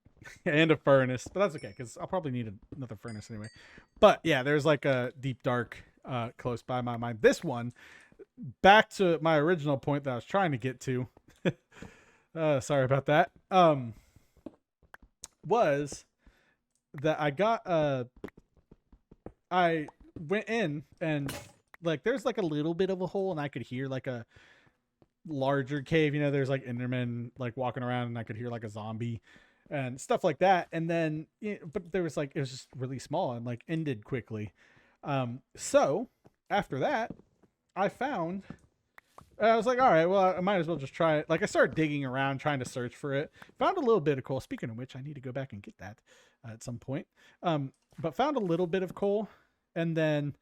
a furnace, but that's okay because I'll probably need another furnace anyway. But yeah, there's like a deep dark close by my mind. This one, back to my original point that I was trying to get to. Sorry about that. Was that I went in and like there's like a little bit of a hole and I could hear like a larger cave. You know, there's like Enderman like walking around and I could hear like a zombie and stuff like that. And then, but there was like, it was just really small and like ended quickly. So after that, I was like, all right, well, I might as well just try it. Like I started digging around, trying to search for it. Found a little bit of coal. Speaking of which, I need to go back and get that at some point. But found a little bit of coal, and then,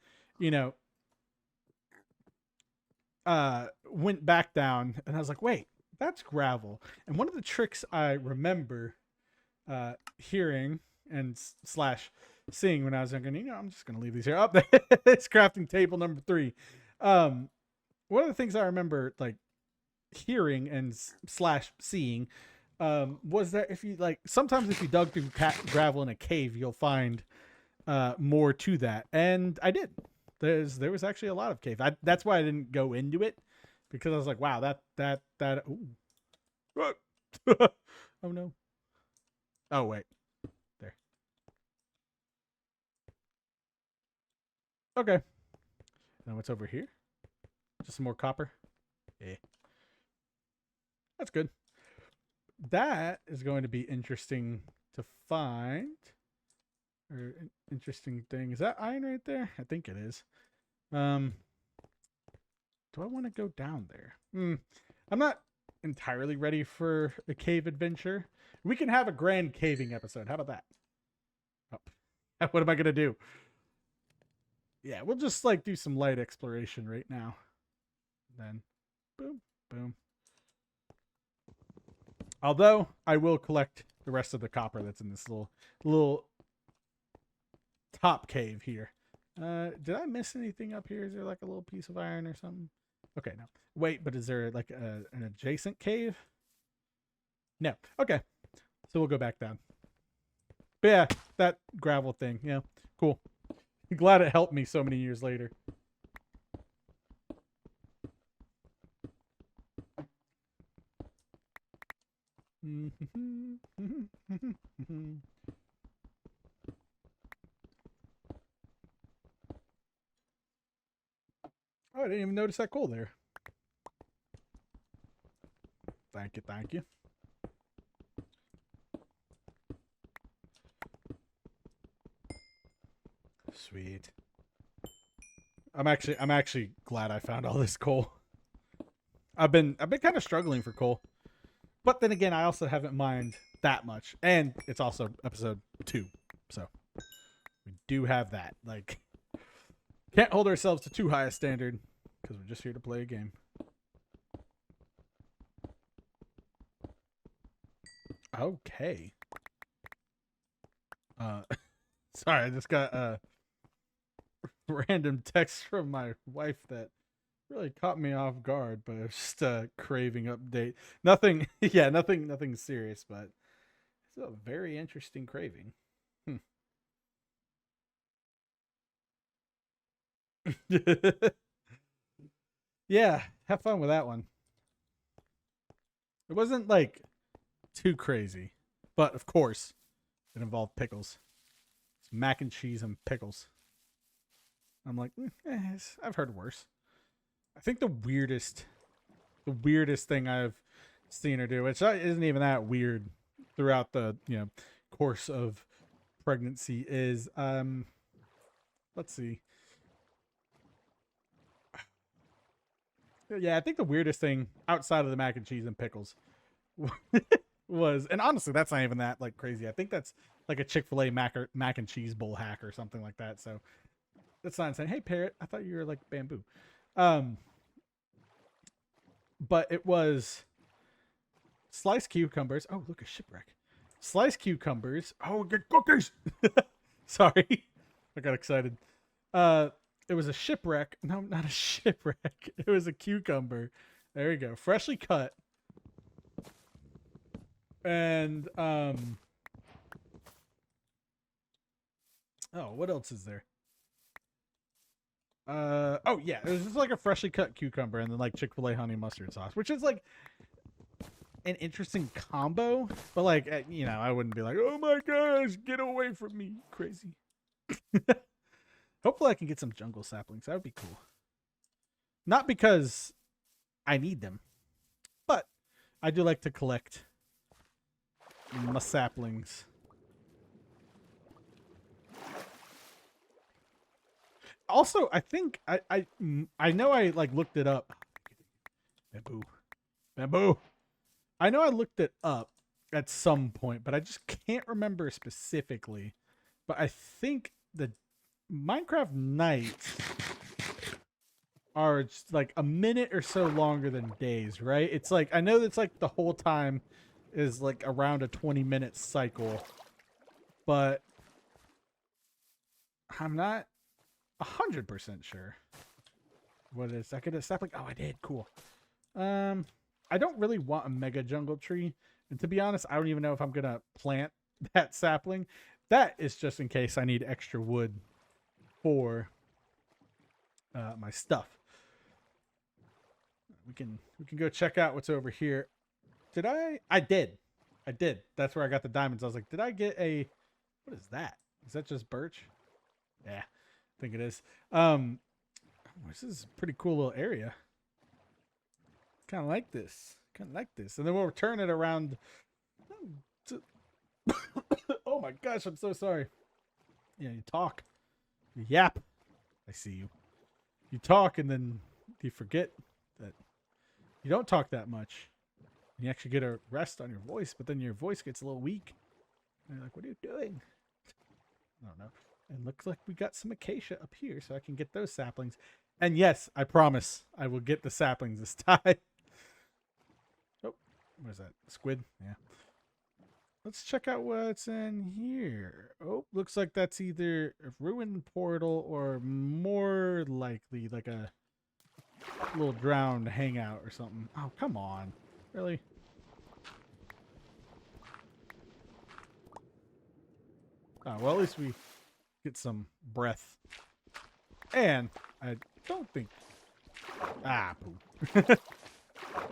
went back down, and I was like, wait, that's gravel. And one of the tricks I remember hearing and slash seeing when I was younger, I'm just gonna leave these here. Up there, it's crafting table number 3. One of the things I remember like hearing and slash seeing was that if you like sometimes if you dug through gravel in a cave, you'll find more to that, and I did. There was actually a lot of cave. That's why I didn't go into it, because I was like, wow, that ooh. Oh no. Oh wait, there. Okay. Now what's over here? Just some more copper. Yeah, that's good. That is going to be interesting to find. Or an interesting thing. Is that iron right there? I think it is. Do I want to go down there? I'm not entirely ready for a cave adventure. We can have a grand caving episode. How about that? Oh. What am I gonna do? Yeah, we'll just like do some light exploration right now. Then, boom, boom. Although I will collect the rest of the copper that's in this little top cave here. Did I miss anything up here? Is there like a little piece of iron or something? Okay, no. Wait, but is there like an adjacent cave? No. Okay. So we'll go back down. But yeah, that gravel thing. Yeah, cool. Glad it helped me so many years later. Oh, I didn't even notice that coal there. Thank you, thank you. Sweet. I'm actually glad I found all this coal. I've been kind of struggling for coal. But then again, I also haven't mined that much. And it's also episode 2. So we do have that. Like, can't hold ourselves to too high a standard, because we're just here to play a game. Okay. Sorry, I just got a random text from my wife that really caught me off guard, but it's just a craving update. Nothing, yeah, nothing serious, but it's a very interesting craving. Yeah, have fun with that one. It wasn't like too crazy, but of course, it involved pickles. It's mac and cheese and pickles. I'm like, I've heard worse. I think the weirdest thing I've seen her do, which isn't even that weird throughout the course of pregnancy, is let's see. Yeah, I think the weirdest thing outside of the mac and cheese and pickles was, and honestly, that's not even that like crazy. I think that's like a Chick-fil-A mac and cheese bowl hack or something like that. So that's not insane. Hey, parrot, I thought you were like bamboo. Um, but it was sliced cucumbers. Oh, look, a shipwreck. Sliced cucumbers. Oh, get cookies. Sorry, I got excited. It was a shipwreck. No, not a shipwreck. It was a cucumber. There you go, freshly cut. And oh, what else is there? Oh yeah, it was just like a freshly cut cucumber and then like Chick-fil-A honey mustard sauce, which is like an interesting combo, but like I wouldn't be like, oh my gosh, get away from me, crazy. Hopefully I can get some jungle saplings. That would be cool. Not because I need them, but I do like to collect my saplings. Also, I think I know I like looked it up. Bamboo, bamboo. I know I looked it up at some point, but I just can't remember specifically. But I think the Minecraft Night are just like a minute or so longer than days, right? It's like I know that's like the whole time is like around a 20-minute cycle, but I'm not 100% sure. What is I get a sapling? Oh, I did. Cool. I don't really want a mega jungle tree, and to be honest, I don't even know if I'm gonna plant that sapling. That is just in case I need extra wood for my stuff. We can go check out what's over here. Did I? I did. I did. That's where I got the diamonds. I was like, did I get a? What is that? Is that just birch? Yeah, I think it is. This is a pretty cool little area. Kind of like this. Kind of like this. And then we'll turn it around. Oh my gosh, I'm so sorry. Yeah, you talk. You yap. I see you. You talk and then you forget that you don't talk that much. You actually get a rest on your voice, but then your voice gets a little weak. And you're like, what are you doing? I don't know. And looks like we got some acacia up here, so I can get those saplings. And yes, I promise I will get the saplings this time. Oh, what is that? Squid? Yeah. Let's check out what's in here. Oh, looks like that's either a ruined portal or more likely like a little drowned hangout or something. Oh, come on. Really? Oh, well, at least we get some breath. And I don't think... Ah, poo.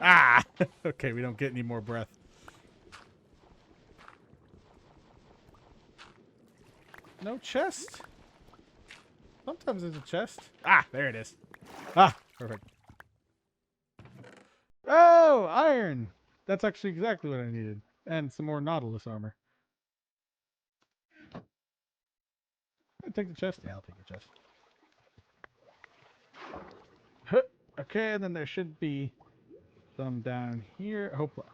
Ah! Okay, we don't get any more breath. No chest? Sometimes there's a chest. Ah, there it is. Ah, perfect. Oh, iron! That's actually exactly what I needed. And some more Nautilus armor. I'll take the chest. Yeah, I'll take the chest. Huh. Okay, and then there should be some down here. Hopefully,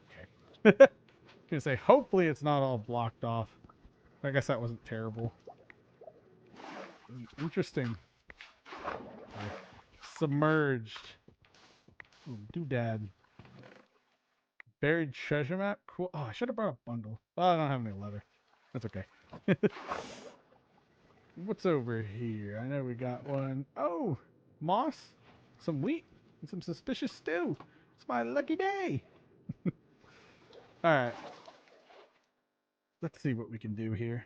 okay. I was gonna say, hopefully it's not all blocked off. I guess that wasn't terrible. Interesting. Submerged. Ooh, doodad. Buried treasure map? Cool. Oh, I should have brought a bundle. Oh, I don't have any leather. That's okay. What's over here? I know we got one. Oh, moss, some wheat, and some suspicious stew. It's my lucky day. All right. Let's see what we can do here.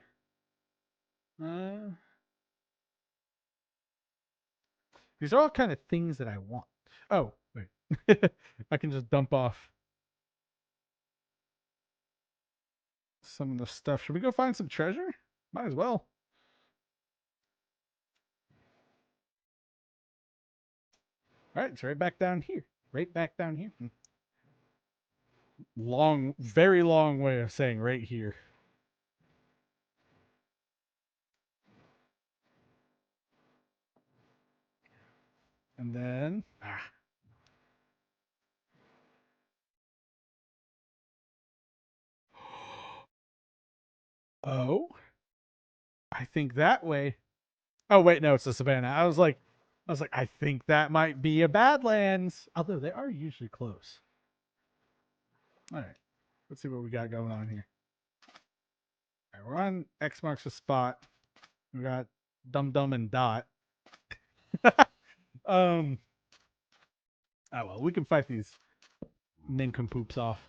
These are all kind of things that I want. Oh, wait. I can just dump off some of the stuff. Should we go find some treasure? Might as well. All right, it's right back down here. Right back down here. Long, very long way of saying right here. And then, oh, I think that way. Oh wait, no, it's the savannah. I was like, I think that might be a Badlands. Although they are usually close. All right, let's see what we got going on here. All right, we're on X marks the spot. We got Dum Dum and Dot. Oh well, we can fight these nincompoops off.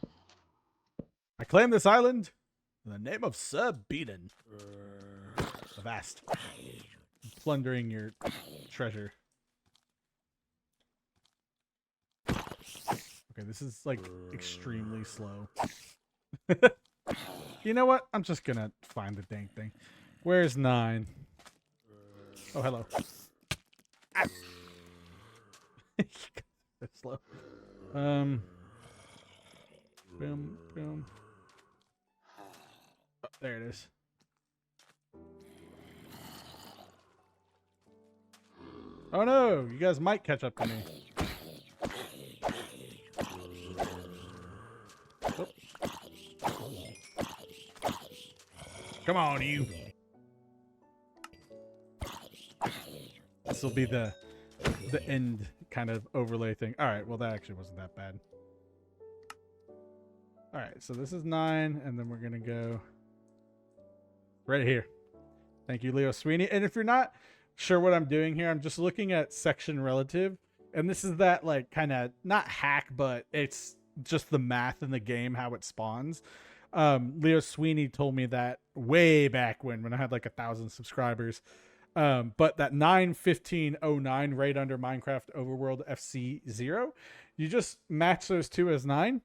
I claim this island in the name of Sir Beaton. Avast. Plundering your treasure. Okay, this is like extremely slow. You know what? I'm just gonna find the dang thing. Where's 9? Oh, hello. Ah. That's slow. Boom, boom. Oh, there it is. Oh no, you guys might catch up to me. Oh. Come on, you. This will be the end kind of overlay thing. All right, well, that actually wasn't that bad. All right, so this is 9, and then we're going to go right here. Thank you, Leo Sweeney. And if you're not sure what I'm doing here, I'm just looking at section relative. And this is that, like, kind of not hack, but it's just the math in the game, how it spawns. Leo Sweeney told me that way back when I had like 1,000 subscribers. But that 91509 right under Minecraft Overworld FC0, you just match those two as 9,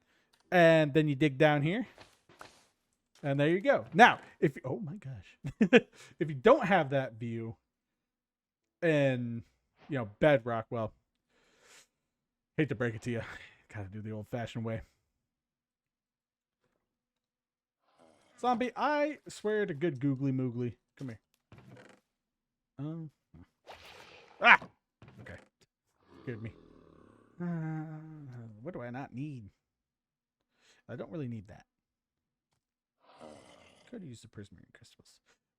and then you dig down here. And there you go. Now, if you, oh my gosh, if you don't have that view and, you know, bedrock, well, hate to break it to you, gotta do the old fashioned way. Zombie, I swear to good googly moogly. Come here. Ah! Okay. Scared me. What do I not need? I don't really need that. Could use the prismarine crystals.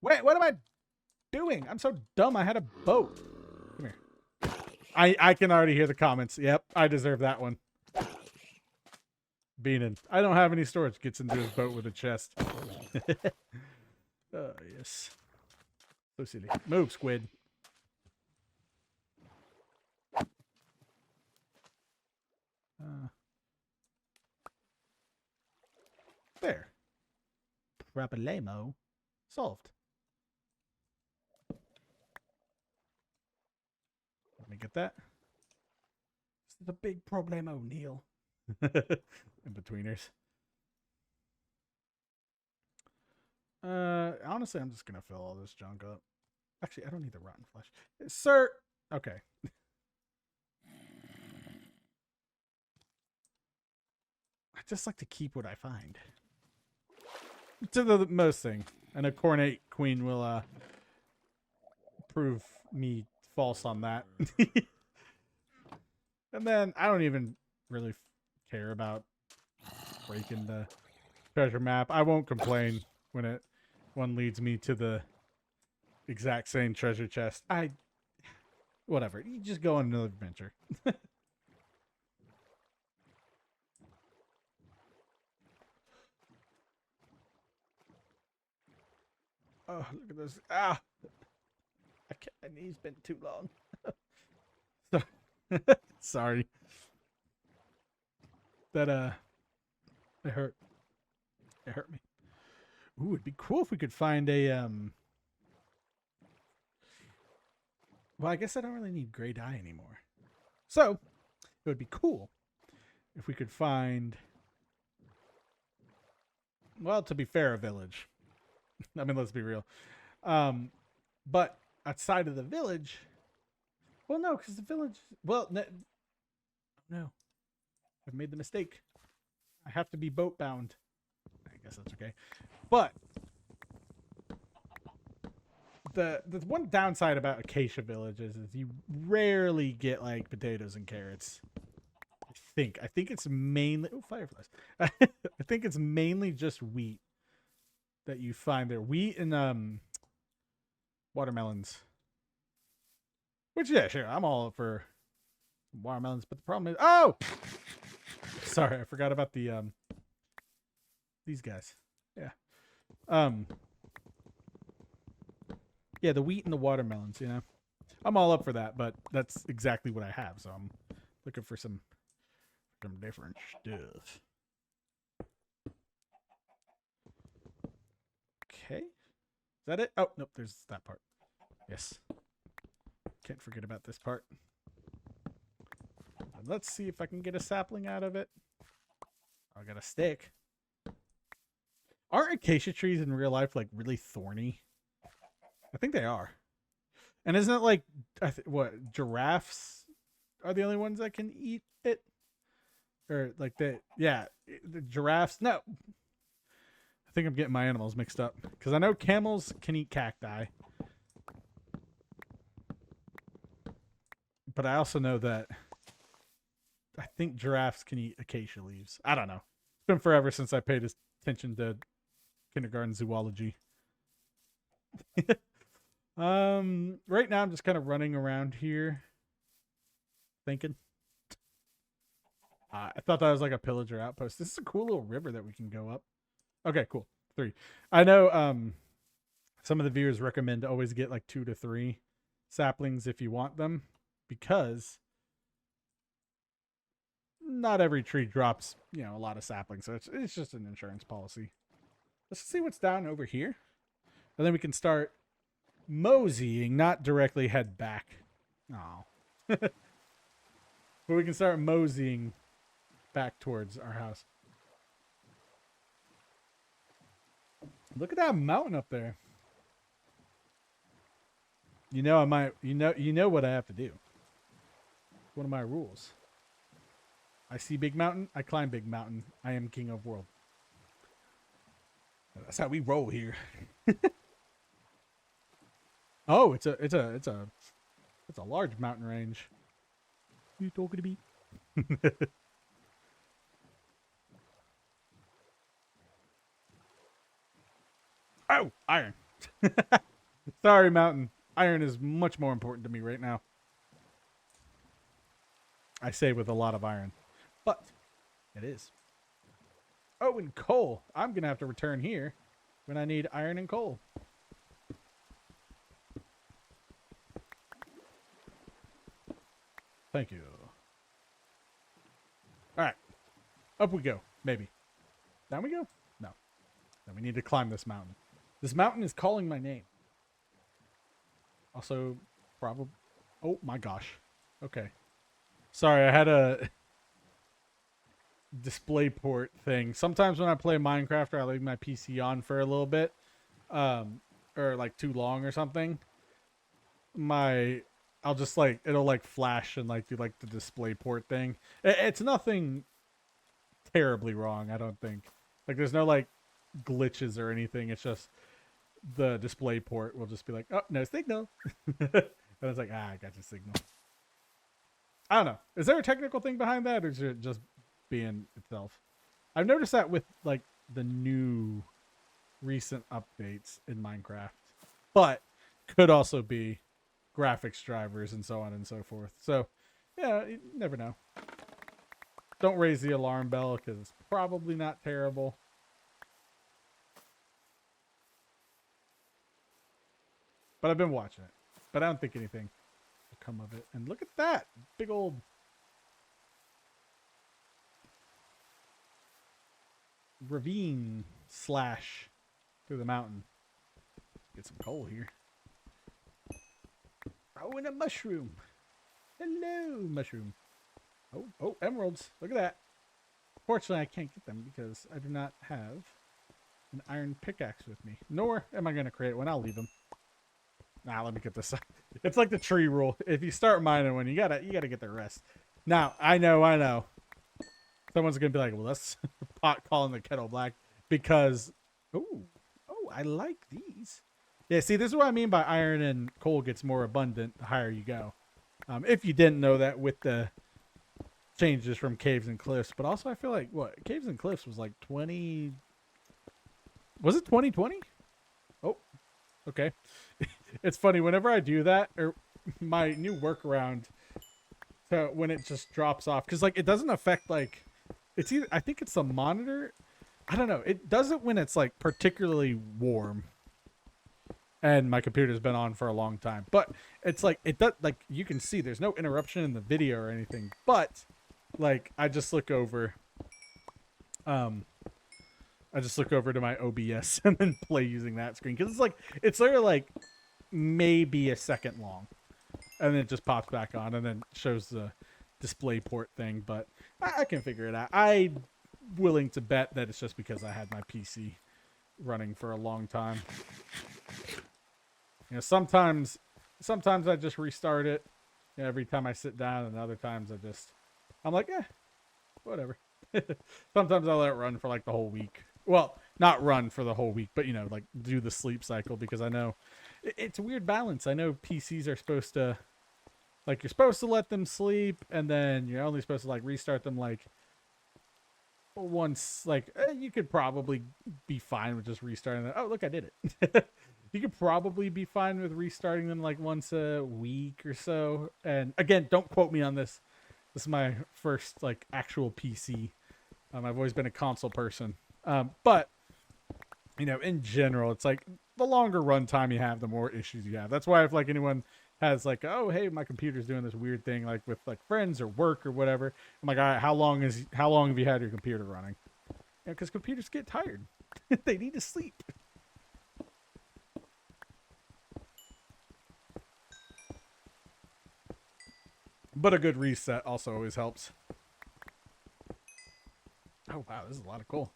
Wait, what am I doing? I'm so dumb. I had a boat. Come here. I can already hear the comments. Yep, I deserve that one. Beanin. I don't have any storage. Gets into his boat with a chest. Oh, yes. So silly. Move, squid. There. Problemo solved. Let me get that. This is a big problemo, Neil. In-betweeners. Honestly, I'm just gonna fill all this junk up. Actually, I don't need the rotten flesh. Sir! Okay. I just like to keep what I find. To the most thing. And a cornate queen will prove me false on that. And then I don't even really care about breaking the treasure map. I won't complain when one leads me to the exact same treasure chest. Whatever. You just go on another adventure. Oh, look at this. Ah! My knee's been too long. Sorry. That, it hurt. It hurt me. Ooh, it'd be cool if we could find a, well, I guess I don't really need gray dye anymore. So, it would be cool if we could find, well, to be fair, a village. I mean, let's be real. But outside of the village, well, no, because the village, well, no, I've made the mistake. I have to be boat bound. I guess that's okay. But the one downside about acacia villages is you rarely get like potatoes and carrots. I think it's mainly, oh, fireflies. I think it's mainly just wheat that you find there. Wheat and watermelons. Which, yeah, sure, I'm all for watermelons, but the problem is, oh, sorry, I forgot about the these guys. Yeah. Yeah, the wheat and the watermelons, you know. I'm all up for that, but that's exactly what I have, so I'm looking for some different stuff. Okay. Is that it? Oh, nope, there's that part. Yes. Can't forget about this part. And let's see if I can get a sapling out of it. I got a stick. Aren't acacia trees in real life like really thorny? I think they are. And isn't it like, what, giraffes are the only ones that can eat it? Or like the giraffes. No. I think I'm getting my animals mixed up. Because I know camels can eat cacti. But I also know that I think giraffes can eat acacia leaves. I don't know. It's been forever since I paid attention to kindergarten zoology. Right now I'm just kind of running around here thinking. I thought that was like a pillager outpost. This is a cool little river that we can go up. Okay, cool. 3. I know some of the viewers recommend to always get like 2 to 3 saplings if you want them, because not every tree drops, a lot of saplings. So it's just an insurance policy. Let's see what's down over here. And then we can start moseying, not directly head back. Oh. But we can start moseying back towards our house. Look at that mountain up there. I might you know what I have to do. One of my rules. I see big mountain, I climb big mountain. I am king of world. That's how we roll here. Oh, it's a large mountain range. You talking to me? Oh, iron. Sorry, mountain. Iron is much more important to me right now. I say with a lot of iron, but it is. Oh, and coal. I'm going to have to return here when I need iron and coal. Thank you. All right. Up we go. Maybe. Down we go? No. Then we need to climb this mountain. This mountain is calling my name. Also, probably... Oh, my gosh. Okay. Sorry, I had a display port thing. Sometimes when I play Minecraft, I leave my PC on for a little bit. Or like too long or something. I'll just like, it'll like flash and like do like the display port thing. It's nothing terribly wrong, I don't think. Like there's no like glitches or anything. It's just the display port will just be like, oh, no signal. And it's like, I got your signal. I don't know. Is there a technical thing behind that, or is it just being itself? I've noticed that with like the new recent updates in Minecraft, but could also be graphics drivers and so on and so forth. So yeah, you never know. Don't raise the alarm bell because it's probably not terrible. But I've been watching it. But I don't think anything will come of it. And look at that big old ravine slash through the mountain. Get some coal here. Oh, and a mushroom. Hello, mushroom. Oh, emeralds. Look at that. Fortunately, I can't get them because I do not have an iron pickaxe with me. Nor am I going to create one. I'll leave them. Nah, let me get this. It's like the tree rule. If you start mining one, you gotta get the rest. Now, I know. Someone's gonna be like, well, that's pot calling the kettle black because oh, I like these. Yeah, see, this is what I mean by iron and coal gets more abundant the higher you go. If you didn't know that with the changes from caves and cliffs, but also I feel like what caves and cliffs was like 20. Was it 2020? Oh, okay. It's funny whenever I do that, or my new workaround to when it just drops off, because like it doesn't affect like it's either I think it's the monitor. I don't know. It does it when it's like particularly warm. And my computer's been on for a long time. But it's like it does like you can see there's no interruption in the video or anything. But like I just look over to my OBS and then play using that screen. Because it's literally like maybe a second long. And then it just pops back on and then shows the display port thing. But I can figure it out. I'm willing to bet that it's just because I had my PC running for a long time. You know, sometimes I just restart it, you know, every time I sit down, and other times I'm like, whatever. Sometimes I let it run for like the whole week. Well, not run for the whole week, but you know, like do the sleep cycle, because I know it's a weird balance. I know PCs are supposed to, like, you're supposed to let them sleep, and then you're only supposed to like restart them like once. Like you could probably be fine with just restarting them. Oh, look, I did it. You could probably be fine with restarting them like once a week or so. And again, don't quote me on this. This is my first like actual PC. I've always been a console person, but you know, in general, it's like the longer runtime you have, the more issues you have. That's why if like anyone has like, oh hey, my computer's doing this weird thing like with like friends or work or whatever, I'm like, all right, how long have you had your computer running? Yeah, because computers get tired. They need to sleep. But a good reset also always helps. Oh wow, this is a lot of coal.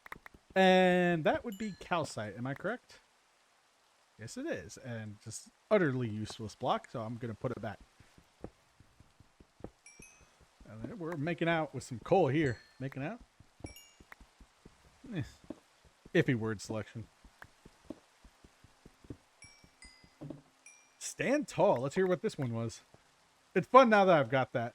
And that would be calcite, am I correct? Yes, it is. And just utterly useless block, so I'm going to put it back. And we're making out with some coal here. Making out? Iffy word selection. Stand tall. Let's hear what this one was. It's fun now that I've got that.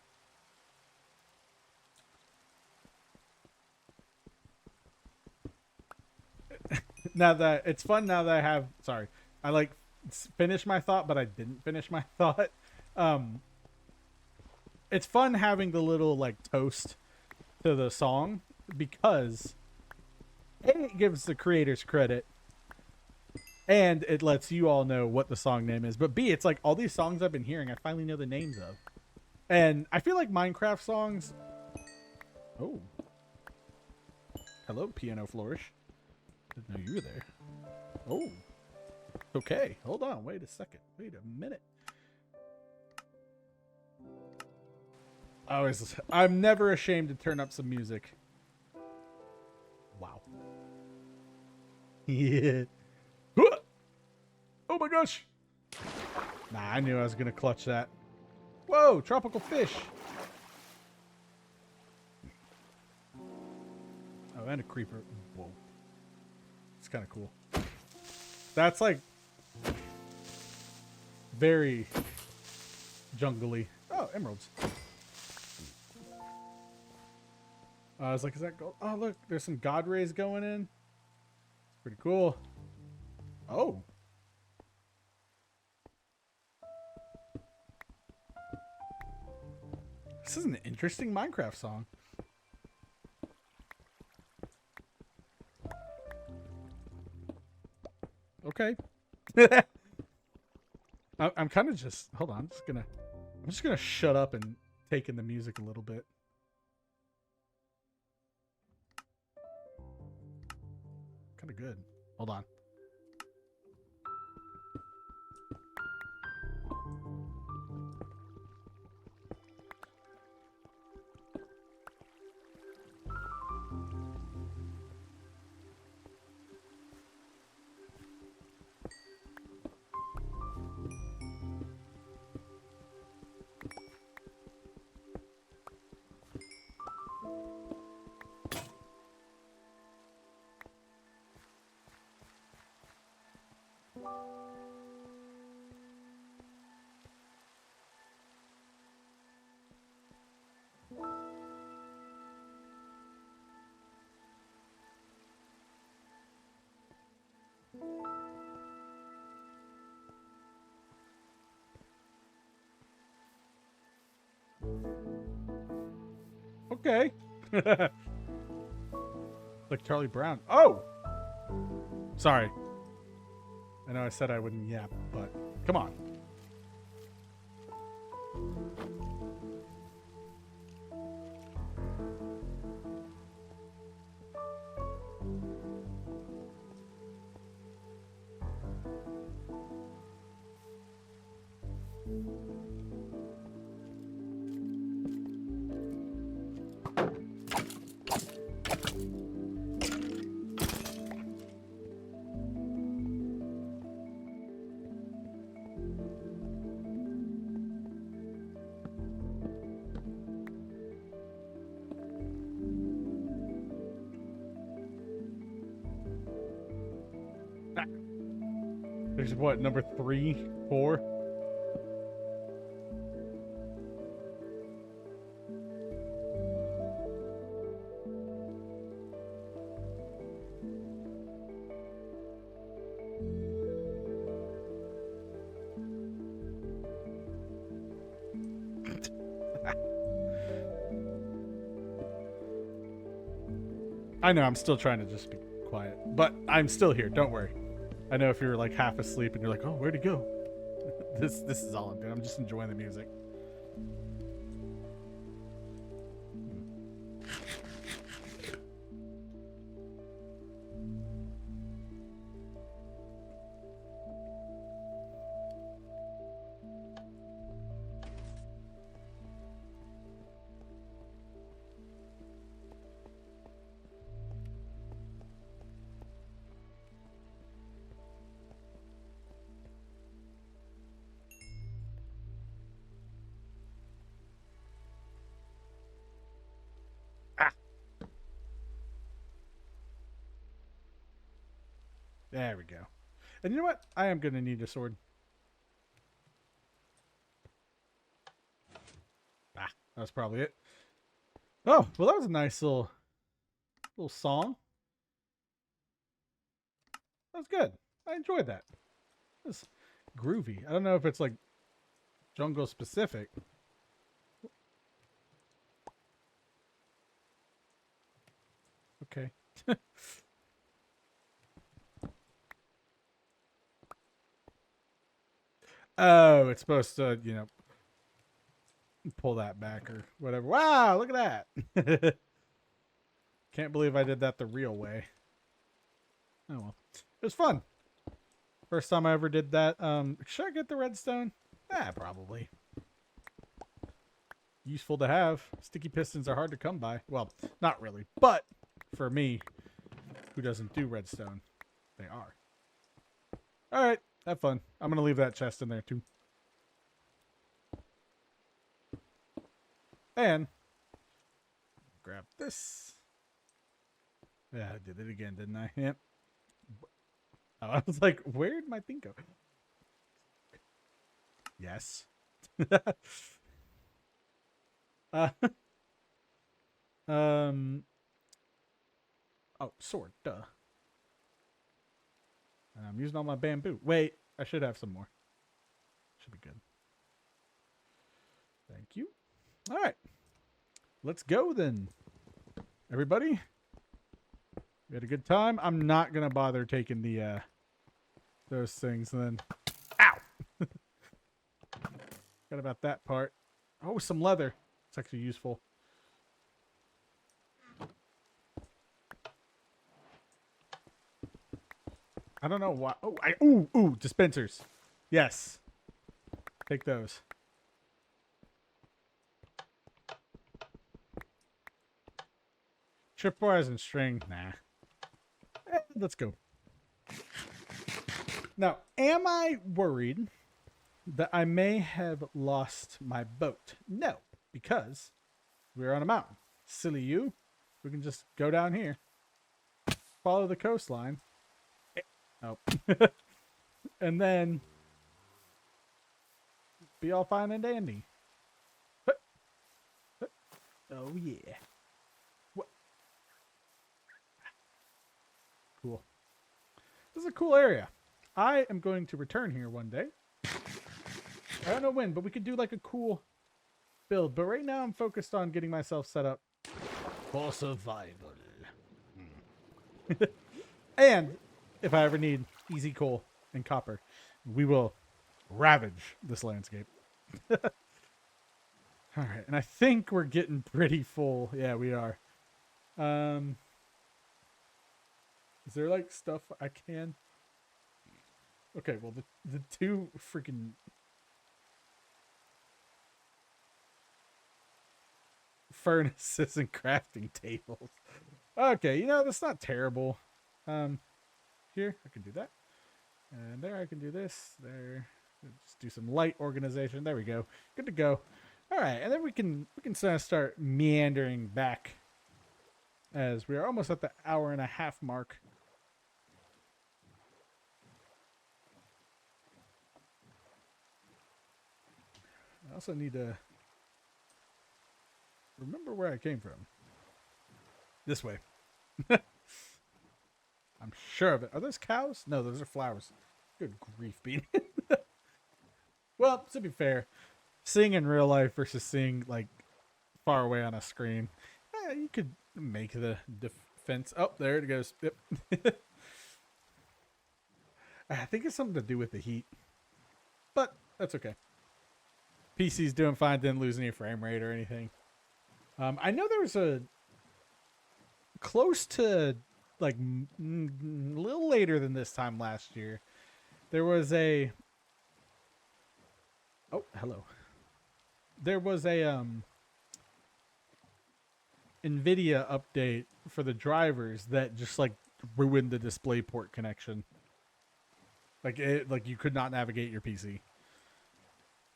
It's fun now that I have. Sorry, I like finished my thought, but I didn't finish my thought. Um, it's fun having the little like toast to the song because A, it gives the creators credit and it lets you all know what the song name is. But B, it's like all these songs I've been hearing, I finally know the names of. And I feel like Minecraft songs. Oh, hello, piano flourish. Didn't know you were there. Oh, okay. Hold on. Wait a second. Wait a minute. I'm never ashamed to turn up some music. Wow. Yeah. Oh my gosh. Nah, I knew I was gonna clutch that. Whoa, tropical fish. Oh, and a creeper. Whoa. It's kind of cool. That's like very jungly. Oh, emeralds. I was like, is that gold? Oh, look, there's some god rays going in. Pretty cool. Oh. This is an interesting Minecraft song. Okay. I'm kind of just hold on. I'm just gonna shut up and take in the music a little bit. Kind of good. Hold on. Okay. Like Charlie Brown. Oh! Sorry. I know I said I wouldn't yap, but come on. There's what, number 3, 4? I know I'm still trying to just be quiet, but I'm still here. Don't worry. I know if you're like half asleep and you're like, "Oh, where'd he go?" This is all I'm doing. I'm just enjoying the music. Ah, there we go. And you know what? I am gonna need a sword. Ah, that's probably it. Oh, well, that was a nice little song. That was good. I enjoyed that. It was groovy. I don't know if it's like jungle specific. Okay. Oh, it's supposed to, pull that back or whatever. Wow, look at that. Can't believe I did that the real way. Oh well. It was fun. First time I ever did that. Should I get the redstone? Probably. Useful to have. Sticky pistons are hard to come by. Well, not really. But for me, who doesn't do redstone, they are. Alright, have fun. I'm gonna leave that chest in there too. And grab this. Yeah, I did it again, didn't I? Yep. Oh, I was like, where did my thing go? Yes. uh, um. Oh, sword. Duh. And I'm using all my bamboo. Wait, I should have some more. Should be good. Thank you. All right. Let's go then. Everybody? We had a good time. I'm not gonna bother taking the those things then. Ow! Forgot about that part. Oh, some leather. It's actually useful. I don't know why. Oh, ooh, dispensers. Yes. Take those. Tripwires and string. Nah. Let's go. Now, am I worried that I may have lost my boat? No, because we're on a mountain. Silly you. We can just go down here. Follow the coastline. Oh. And then be all fine and dandy. Oh, yeah. What? Cool. This is a cool area. I am going to return here one day. I don't know when, but we could do like a cool build. But right now I'm focused on getting myself set up for survival. And if I ever need easy coal and copper, we will ravage this landscape. All right, and I think we're getting pretty full. Yeah, we are. Is there like stuff I can? Okay, well the two freaking furnaces and crafting tables. Okay, that's not terrible. Here I can do that, and there I can do this. There, just do some light organization. There we go. Good to go. All right, and then we can start meandering back, as we are almost at the hour-and-a-half mark. I also need to remember where I came from. This way. I'm sure of it. Are those cows? No, those are flowers. Good grief, Bean. Well, to be fair, seeing in real life versus seeing like far away on a screen, you could make the fence. Oh, there it goes. Yep. I think it's something to do with the heat, but that's okay. PC's doing fine. Didn't lose any frame rate or anything. I know there was a close to like a little later than this time last year. There was a hello. There was a NVIDIA update for the drivers that just like ruined the DisplayPort connection. Like you could not navigate your PC.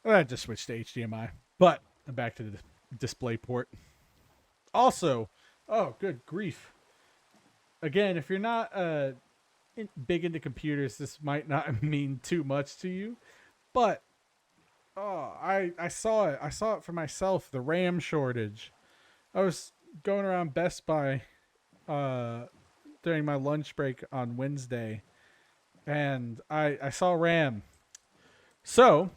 I just switched to HDMI, but I'm back to the DisplayPort. Also, oh good grief! Again, if you're not big into computers, this might not mean too much to you, but I saw it. I saw it for myself. The RAM shortage. I was going around Best Buy during my lunch break on Wednesday, and I saw RAM. So,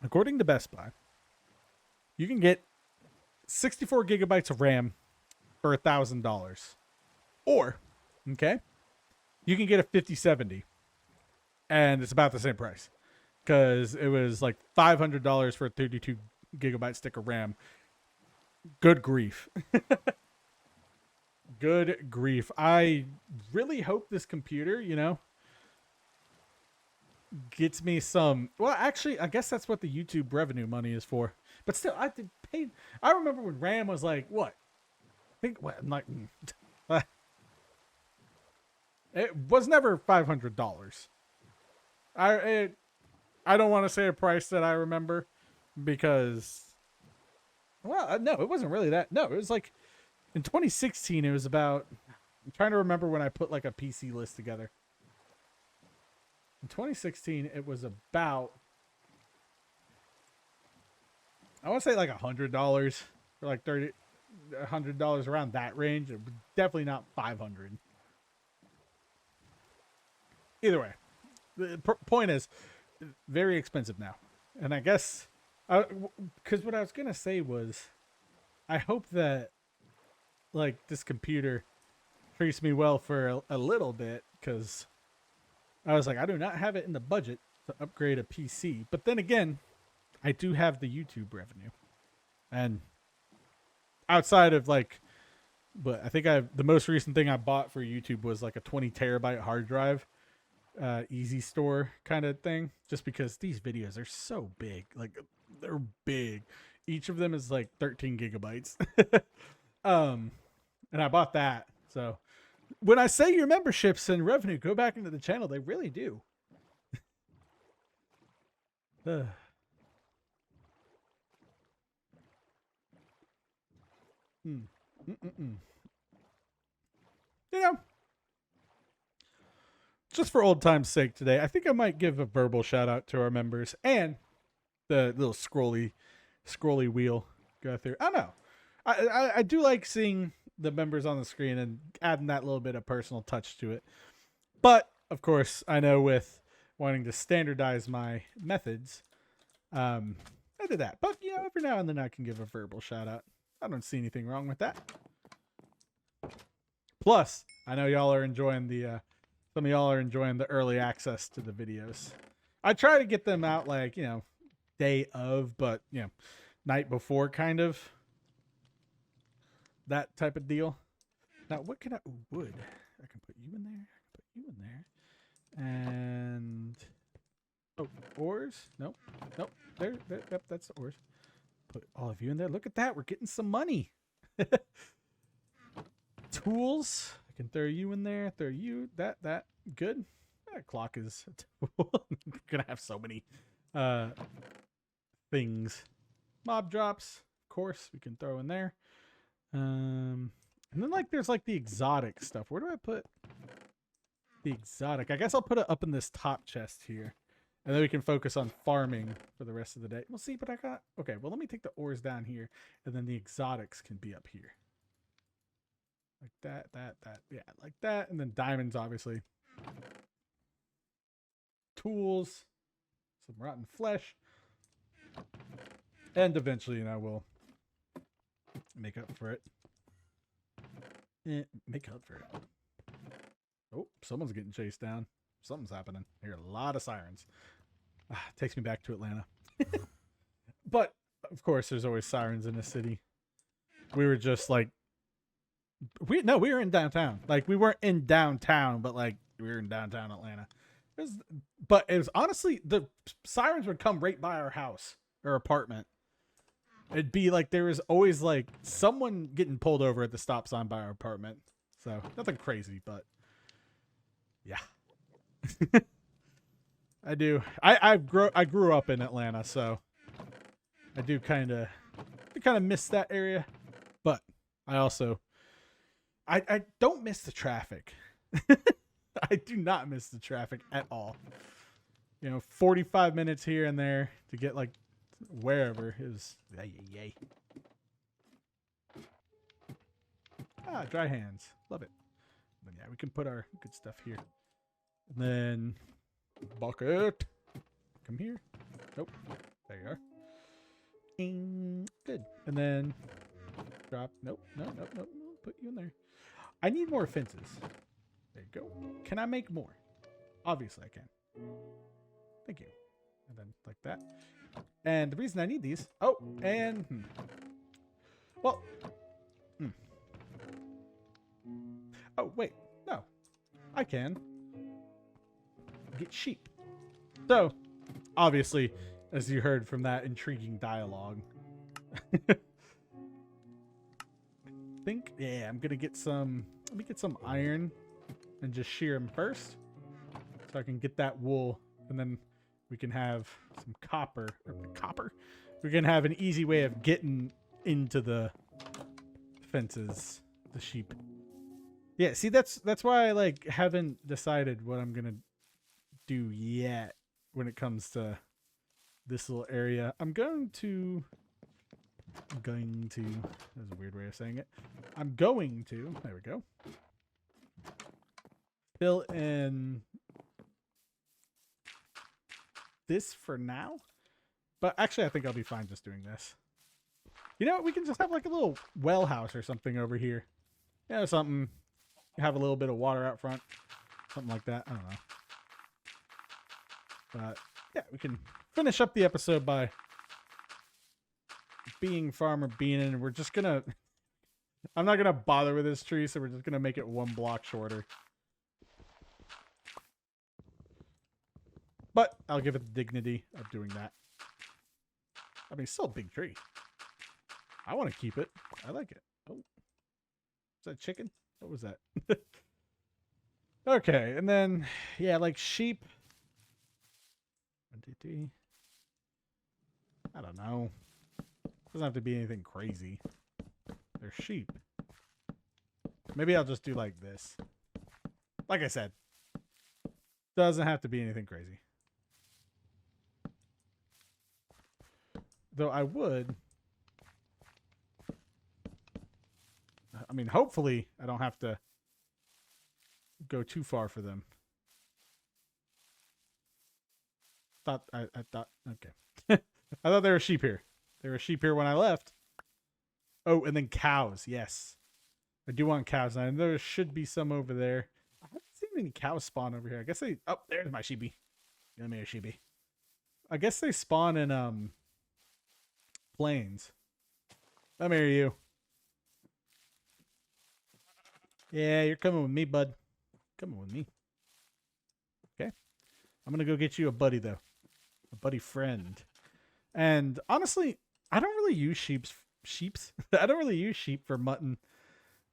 according to Best Buy, you can get 64 gigabytes of RAM for $1,000. Or, okay, you can get a 5070, and it's about the same price because it was like $500 for a 32 gigabyte stick of RAM. Good grief. Good grief. I really hope this computer, gets me some. Well, actually, I guess that's what the YouTube revenue money is for. But still, I did pay. I remember when RAM was like, what? I think, what? Like, it was never $500. I don't want to say a price that I remember because, well, no, it wasn't really that. No, it was like in 2016. It was about. I'm trying to remember when I put like a PC list together. In 2016, it was about. I want to say like $100 or like $100 around that range. Definitely not 500. Either way, the point is very expensive now, and I guess because what I was gonna say was, I hope that like this computer treats me well for a little bit because I was like, I do not have it in the budget to upgrade a PC, but then again, I do have the YouTube revenue, and outside of like, but I think the most recent thing I bought for YouTube was like a 20 terabyte hard drive. Easy store kind of thing, just because these videos are so big, like they're big. Each of them is like 13 gigabytes. And I bought that. So when I say your memberships and revenue go back into the channel, they really do. Mm. Mm-mm-mm. You know, just for old time's sake today, I think I might give a verbal shout out to our members and the little scrolly wheel go through. I don't know. I do like seeing the members on the screen and adding that little bit of personal touch to it. But of course, I know with wanting to standardize my methods, I did that. But every now and then I can give a verbal shout out. I don't see anything wrong with that. Plus, I know y'all are enjoying some of y'all are enjoying the early access to the videos. I try to get them out like, day of, but night before kind of. That type of deal. Now, what can wood. I can put you in there. I can put you in there. And ores? Nope. There, yep, that's the ores. Put all of you in there. Look at that. We're getting some money. Tools. I can throw you in there. Throw you. That. Good. That clock is a tool. I'm gonna have so many things. Mob drops. Of course, we can throw in there. And then like there's like the exotic stuff. Where do I put the exotic? I guess I'll put it up in this top chest here. And then we can focus on farming for the rest of the day. We'll see, but I got... Okay, well, let me take the ores down here. And then the exotics can be up here. Like that. Yeah, like that. And then diamonds, obviously. Tools. Some rotten flesh. And eventually, we'll make up for it Make up for it. Oh, someone's getting chased down. Something's happening. I hear a lot of sirens. Takes me back to Atlanta. But of course, there's always sirens in the city. We were just like, we were in downtown. Like we weren't in downtown, but like we were in downtown Atlanta. But it was honestly the sirens would come right by our house or apartment. It'd be like there was always like someone getting pulled over at the stop sign by our apartment. So nothing crazy, but yeah. I do. I grew up in Atlanta, so I do kind of miss that area, but I also I don't miss the traffic. I do not miss the traffic at all. 45 minutes here and there to get like wherever is yay. Dry hands. Love it. But yeah, we can put our good stuff here. And then bucket. Come here. Nope. There you are. Good. And then drop. Nope. No. Put you in there. I need more fences. There you go. Can I make more? Obviously I can. Thank you. And then like that. And the reason I need these. Oh, and well. Oh, wait. No. I can get sheep. So, obviously, as you heard from that intriguing dialogue, I'm gonna get some. Let me get some iron and just shear them first, so I can get that wool, and then we can have some copper. We can have an easy way of getting into the fences, the sheep. Yeah, see, that's why I like haven't decided what I'm gonna do yet when it comes to this little area. I'm going to that's a weird way of saying it. I'm going to, there we go, fill in this for now. But actually, I think I'll be fine just doing this. You know what? We can just have like a little well house or something over here. Something. Have a little bit of water out front. Something like that. I don't know. But yeah, we can finish up the episode by being Farmer Bean, and we're just gonna I'm not gonna bother with this tree, so we're just gonna make it 1 block shorter. But I'll give it the dignity of doing that. I mean, it's still a big tree. I want to keep it. I like it. Oh, is that chicken? What was that? Okay, and then yeah, like sheep. 1, 2, 3. I don't know. Doesn't have to be anything crazy. They're sheep. Maybe I'll just do like this. Like I said, doesn't have to be anything crazy. Though I would. I mean, hopefully I don't have to go too far for them. I thought, okay. I thought there were sheep here. There were sheep here when I left. Oh, and then cows. Yes. I do want cows. And there should be some over there. I haven't seen any cows spawn over here. I guess they, oh, there's my sheepy. Give me a sheepy. I guess they spawn in, plains. Come here, you. Yeah, you're coming with me, bud. Coming with me. Okay. I'm going to go get you a buddy, though. A buddy friend. And honestly, I don't really use sheeps. I don't really use sheep for mutton.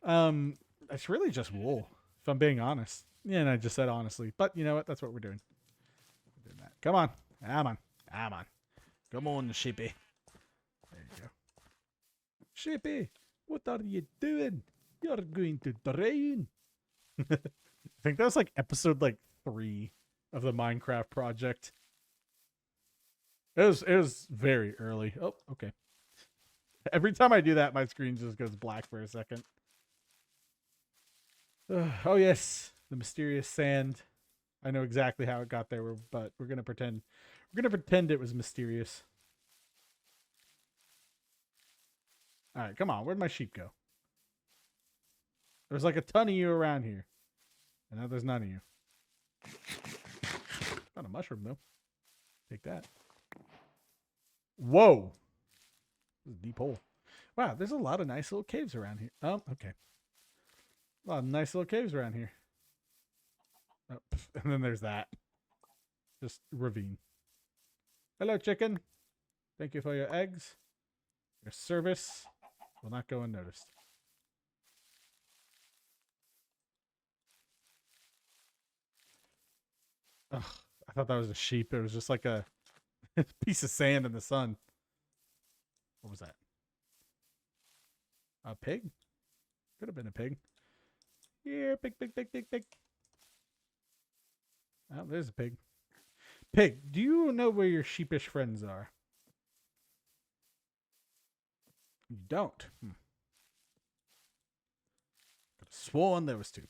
It's really just wool, if I'm being honest. Yeah, and I just said honestly. But you know what? That's what we're doing. We're doing that. Come on. Come on. Come on. Come on, sheepy. There you go. Sheepy, what are you doing? You're going to drown. I think that was like episode like 3 of the Minecraft project. It was very early. Oh, okay. Every time I do that, my screen just goes black for a second. Oh yes, the mysterious sand. I know exactly how it got there, but we're gonna pretend. We're gonna pretend it was mysterious. All right, come on. Where'd my sheep go? There's like a ton of you around here. And now there's none of you. Not a mushroom, though. Take that. Whoa. This is a deep hole. Wow, there's a lot of nice little caves around here. Oh, okay. A lot of nice little caves around here. Oh, and then there's that. Just ravine. Hello, chicken. Thank you for your eggs. Your service will not go unnoticed. Ugh, I thought that was a sheep. It was just like a piece of sand in the sun. What was that? A pig? Could have been a pig. Here, pig, pig, pig, pig, pig. Oh, there's a pig. Pig, do you know where your sheepish friends are? You don't. Could have sworn there was two.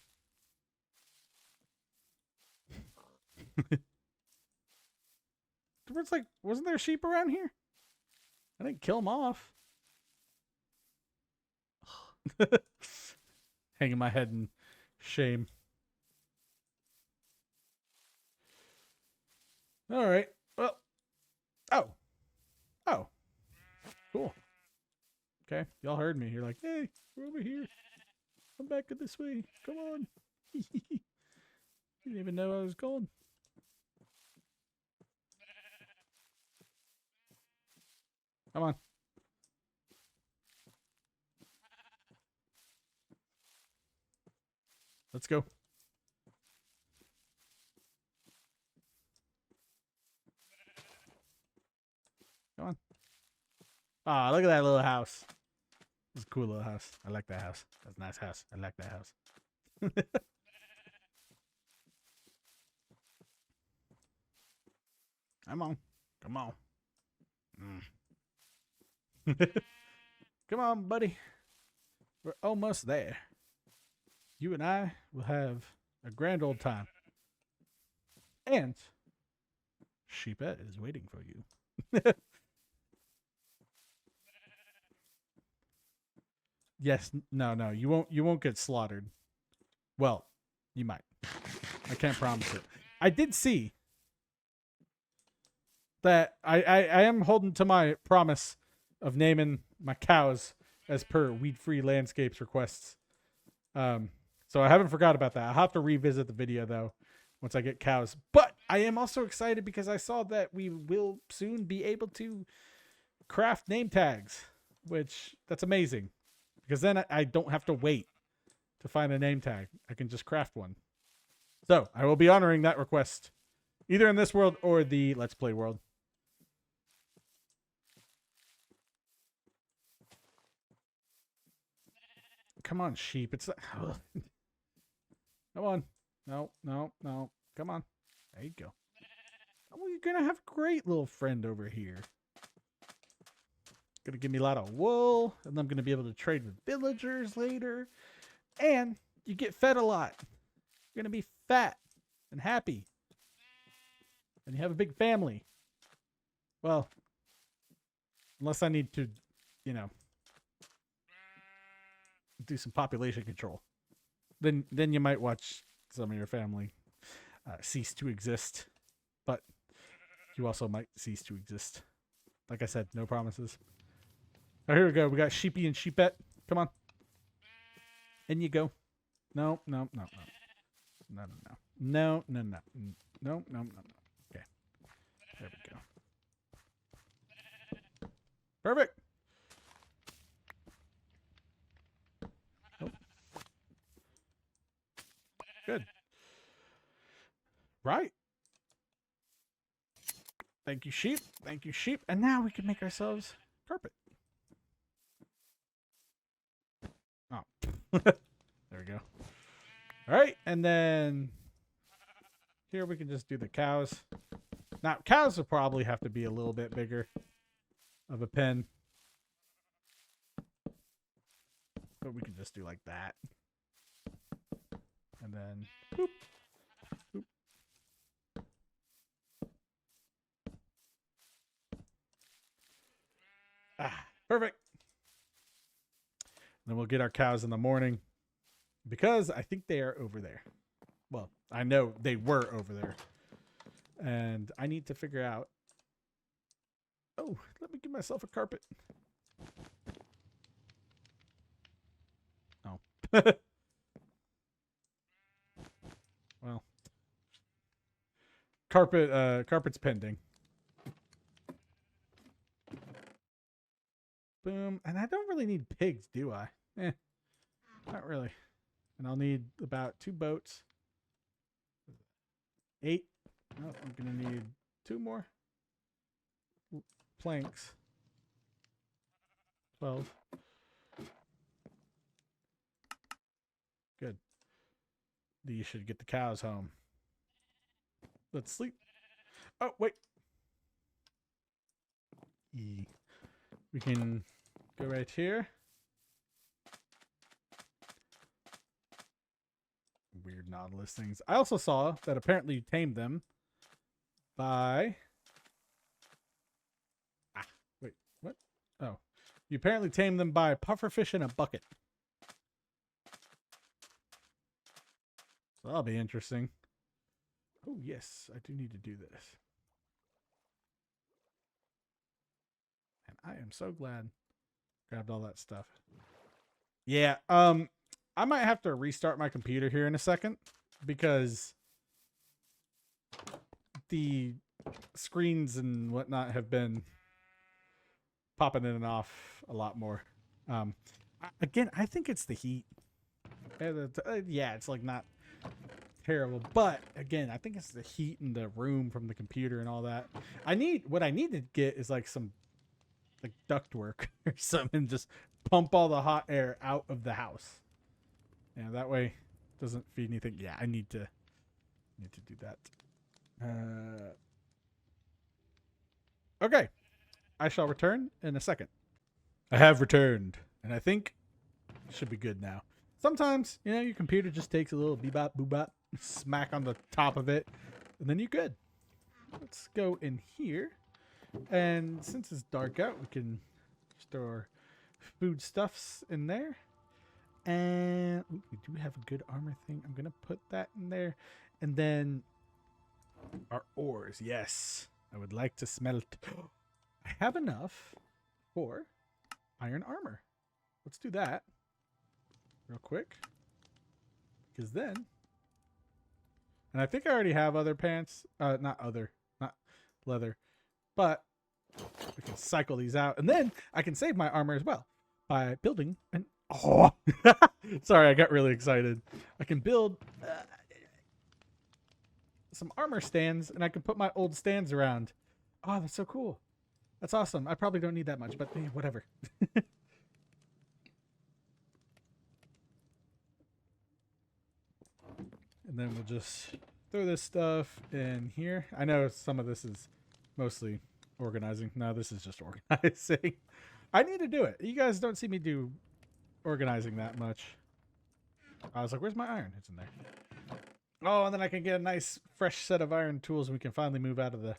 It's like, wasn't there sheep around here? I didn't kill them off. Hanging my head in shame. All right. Well. Oh. Oh. Cool. Okay. Y'all heard me. You're like, hey, we're over here. Come back this way. Come on. You didn't even know I was gone. Come on. Let's go. Come on. Ah, look at that little house. It's a cool little house. I like that house. That's a nice house. I like that house. Come on. Come on. Come on, buddy. We're almost there. You and I will have a grand old time. And Sheepette is waiting for you. Yes, no, you won't get slaughtered. Well, you might. I can't promise it. I did see that I am holding to my promise of naming my cows as per Weed Free Landscapes requests. So I haven't forgot about that. I'll have to revisit the video though once I get cows. But I am also excited because I saw that we will soon be able to craft name tags, which that's amazing. Because then I don't have to wait to find a name tag. I can just craft one. So I will be honoring that request either in this world or the Let's Play world. Come on, sheep. It's like, come on. No. Come on. There you go. Oh, you're going to have a great little friend over here. Going to give me a lot of wool, and I'm going to be able to trade with villagers later. And you get fed a lot. You're going to be fat and happy. And you have a big family. Well, unless I need to, do some population control. Then you might watch some of your family cease to exist. But you also might cease to exist. Like I said, no promises. Oh, here we go. We got Sheepy and Sheepette. Come on. In you go. No. No. Okay. There we go. Perfect. Nope. Good. Right. Thank you, sheep. Thank you, sheep. And now we can make ourselves carpet. Oh. There we go. All right. And then here we can just do the cows. Now, cows will probably have to be a little bit bigger of a pen. But we can just do like that. And then, boop, boop. Perfect. And then we'll get our cows in the morning. because I think they are over there. Well, I know they were over there. And I need to figure out. Oh, let me give myself a carpet. Oh. Well. Carpet's pending. Boom. And I don't really need pigs, do I? Not really. And I'll need about 2 boats. 8. Oh, I'm going to need 2 more planks. 12. Good. You should get the cows home. Let's sleep. Oh, wait. We can go right here. Weird Nautilus things. I also saw that apparently you tamed them by... wait, what? Oh. You apparently tamed them by pufferfish in a bucket. So that'll be interesting. Oh, yes. I do need to do this. And I am so glad I grabbed all that stuff. Yeah, I might have to restart my computer here in a second because the screens and whatnot have been popping in and off a lot more. Again, I think it's the heat. Yeah, it's like not terrible, but again, I think it's the heat in the room from the computer and all that. What I need to get is like some like ductwork or something, just pump all the hot air out of the house. Yeah, that way it doesn't feed anything. Yeah, I need to do that. Okay. I shall return in a second. I have returned, and I think it should be good now. Sometimes, your computer just takes a little bebop boobop, smack on the top of it, and then you're good. Let's go in here. And since it's dark out, we can store foodstuffs in there. And we do have a good armor thing. I'm going to put that in there. And then our ores. Yes. I would like to smelt. I have enough for iron armor. Let's do that real quick. Because then, and I think I already have other pants. Not leather. But we can cycle these out. And then I can save my armor as well by building an... Oh, sorry, I got really excited. I can build some armor stands, and I can put my old stands around. Oh, that's so cool. That's awesome. I probably don't need that much, but whatever. And then we'll just throw this stuff in here. I know some of this is mostly organizing. No, this is just organizing. I need to do it. You guys don't see me do organizing that much. I was like, where's my iron? It's in there. Oh, and then I can get a nice fresh set of iron tools and we can finally move out of the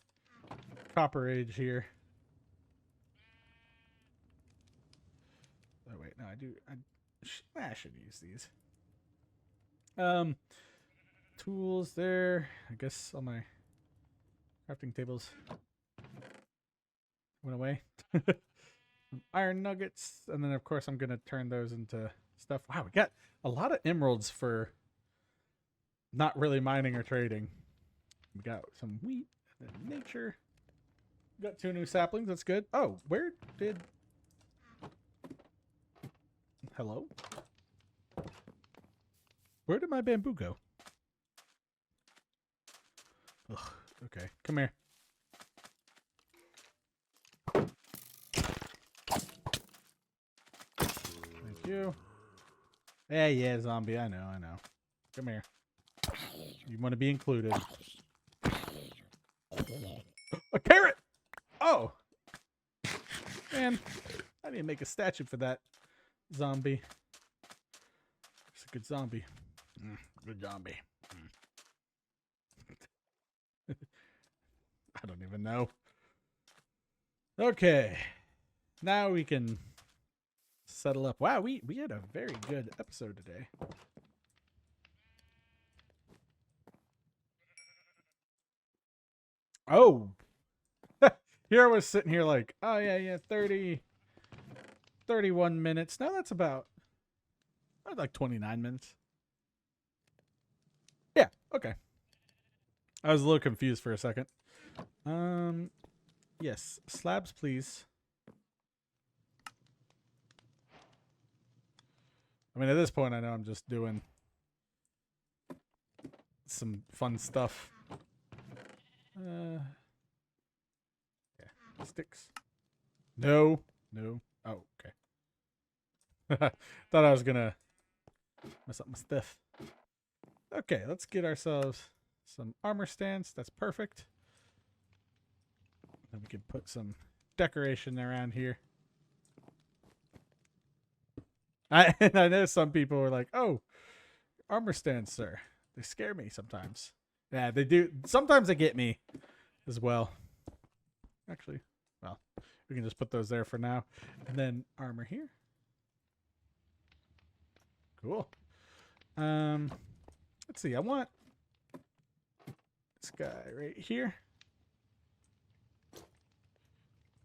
copper age here. Oh wait, no, I should use these. Tools there. I guess all my crafting tables went away. Iron nuggets, and then of course I'm gonna turn those into stuff. Wow, we got a lot of emeralds for not really mining or trading. We got some wheat and then nature. We got 2 new saplings. That's good. Oh, where did... Hello? Where did my bamboo go? Ugh, okay, come here. Thank you. Yeah, zombie. I know. Come here. You want to be included. A carrot! Oh! Man, I need to make a statue for that zombie. It's a good zombie. Good zombie. I don't even know. Okay. Now we can settle up. Wow, we had a very good episode today. Oh, here I was sitting here like, oh yeah, 30, 31 minutes. No, that's about like 29 minutes. Yeah, okay. I was a little confused for a second. Yes, slabs, please. I mean, at this point, I know I'm just doing some fun stuff. Yeah, sticks. No. Oh, okay. Thought I was gonna mess up my stuff. Okay, let's get ourselves some armor stands. That's perfect. Then we can put some decoration around here. I know some people are like, "Oh, armor stands, sir. They scare me sometimes." Yeah, they do. Sometimes they get me as well. Actually, well, we can just put those there for now. And then armor here. Cool. Let's see. I want this guy right here.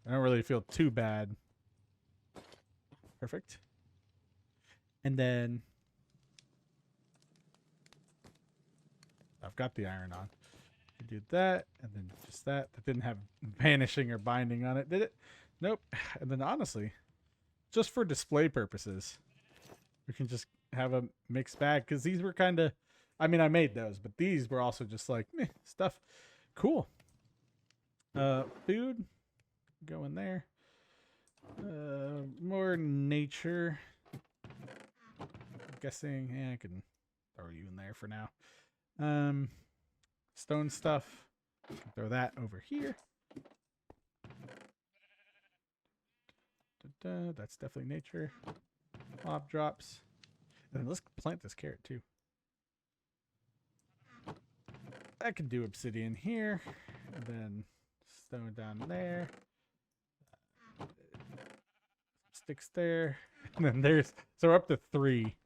I don't really feel too bad. Perfect. And then I've got the iron on. I do that, and then just that. That didn't have vanishing or binding on it, did it? Nope. And then honestly, just for display purposes, we can just have a mixed bag because these were kind of, I mean, I made those, but these were also just like stuff. Cool. Food, go in there. More nature. I'm guessing, I can throw you in there for now. Stone stuff. Throw that over here. That's definitely nature. Mob drops. And then let's plant this carrot too. I can do obsidian here. And then stone down there. Sticks there. And then there's, so we're up to 3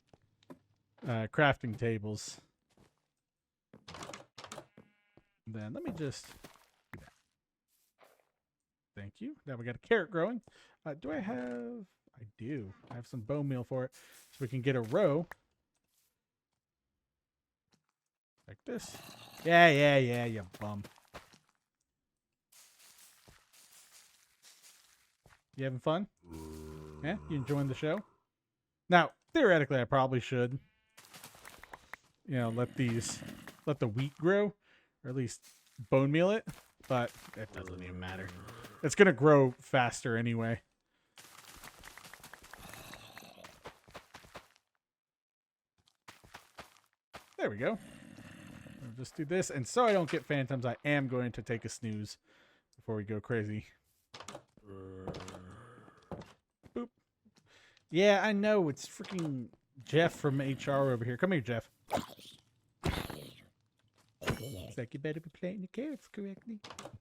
crafting tables. And then let me just do that. Thank you. Now we got a carrot growing. Do I have? I do. I have some bone meal for it. So we can get a row. Like this. Yeah, you bum. You having fun? Yeah? You enjoying the show? Now, theoretically, I probably should, let the wheat grow, or at least bone meal it, but it doesn't even matter. It's going to grow faster anyway. There we go. I'll just do this. And so I don't get phantoms, I am going to take a snooze before we go crazy. Boop. Yeah, I know. It's freaking Jeff from HR over here. Come here, Jeff. It's like, you better be planting the carrots correctly.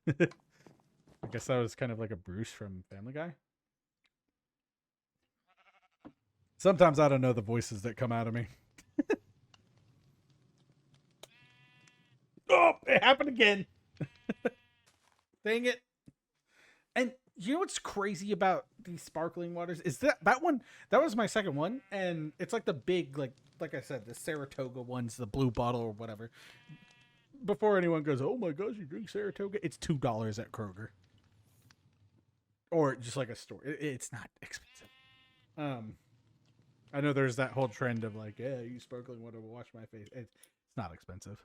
I guess that was kind of like a Bruce from Family Guy. Sometimes I don't know the voices that come out of me. Oh, it happened again. Dang it. And you know what's crazy about these sparkling waters is that one, that was my second one, and it's like the big, like I said, the Saratoga ones, the blue bottle or whatever. Before anyone goes, oh my gosh, you drink Saratoga, it's $2 at Kroger. Or just like a store. It's not expensive. I know there's that whole trend of like, yeah, you sparkling water will wash my face. It's not expensive.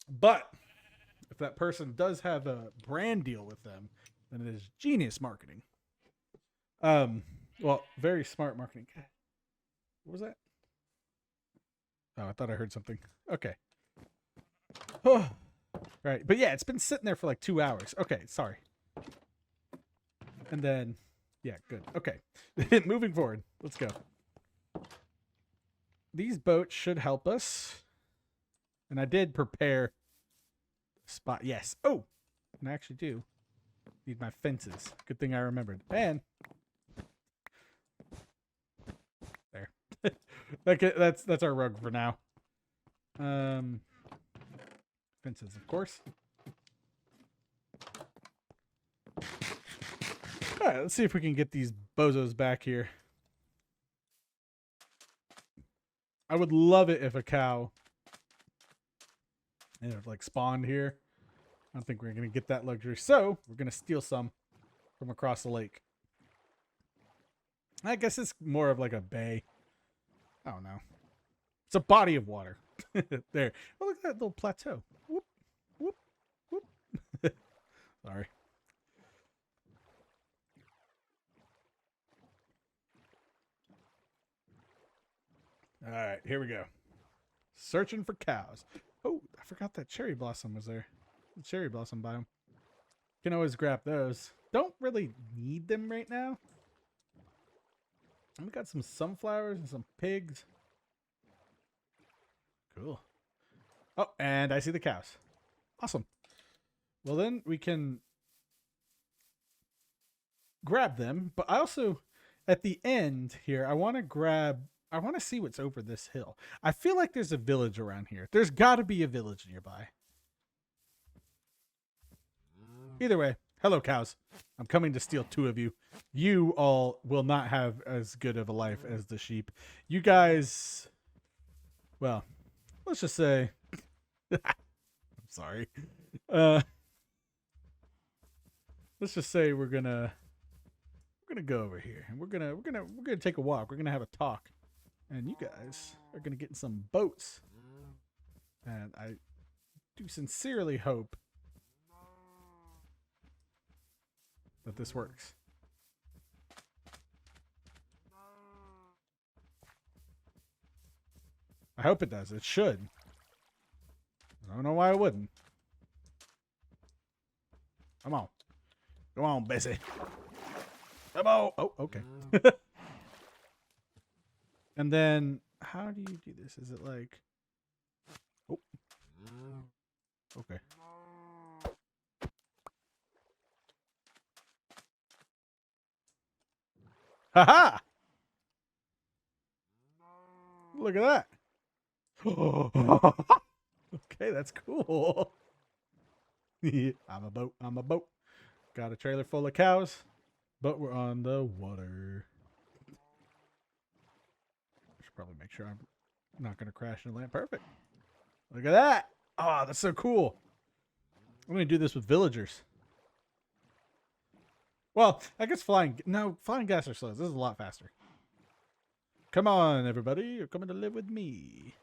But if that person does have a brand deal with them, then it is genius marketing. Well, very smart marketing. What was that? Oh, I thought I heard something. Okay. Oh, right. But yeah, it's been sitting there for like 2 hours. Okay, sorry. And then, yeah, good. Okay. Moving forward. Let's go. These boats should help us. And I did prepare spot. Yes. Oh, and I actually do need my fences. Good thing I remembered. And there. That's our rug for now. Fences, of course. All right, let's see if we can get these bozos back here. I would love it if a cow like spawned here. I don't think we're going to get that luxury. So we're going to steal some from across the lake. I guess it's more of like a bay. I don't know. It's a body of water. There. Oh, look at that little plateau. Whoop, whoop, whoop. Sorry. All right, here we go. Searching for cows. Oh, I forgot that cherry blossom was there. The cherry blossom biome. Can always grab those. Don't really need them right now. And we got some sunflowers and some pigs. Cool. Oh, and I see the cows. Awesome. Well, then we can grab them. But I also, at the end here, I want to see what's over this hill. I feel like there's a village around here. There's got to be a village nearby. Either way, hello, cows. I'm coming to steal 2 of you. You all will not have as good of a life as the sheep. You guys, well, let's just say, I'm sorry. Let's just say we're gonna go over here and we're gonna take a walk. We're gonna have a talk, and you guys are gonna get in some boats. And I do sincerely hope that this works. I hope it does. It should. I don't know why it wouldn't. Come on. Come on, Bessie. Come on. Oh, okay. And then, how do you do this? Is it like... Oh. Okay. Ha-ha! Look at that. Okay, that's cool. I'm a boat. I'm a boat. Got a trailer full of cows, but we're on the water. I should probably make sure I'm not going to crash and land. Perfect. Look at that. Oh, that's so cool. I'm going to do this with villagers. Well, I guess flying gas are slow. This is a lot faster. Come on, everybody. You're coming to live with me.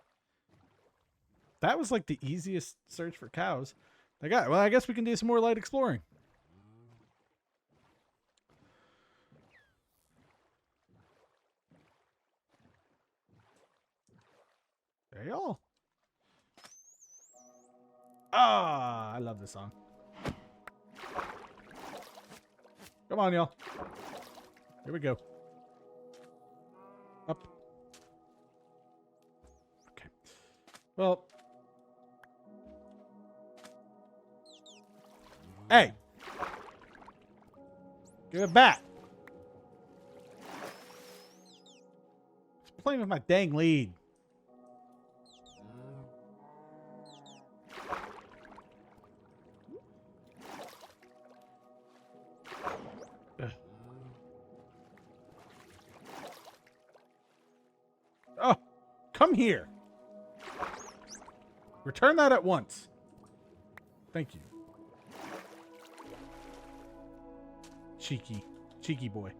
That was like the easiest search for cows. Well, I guess we can do some more light exploring. There y'all. Ah, I love this song. Come on, y'all. Here we go. Up. Okay. Well. Hey. Give it back. It's playing with my dang lead. Oh, come here. Return that at once. Thank you. Cheeky boy.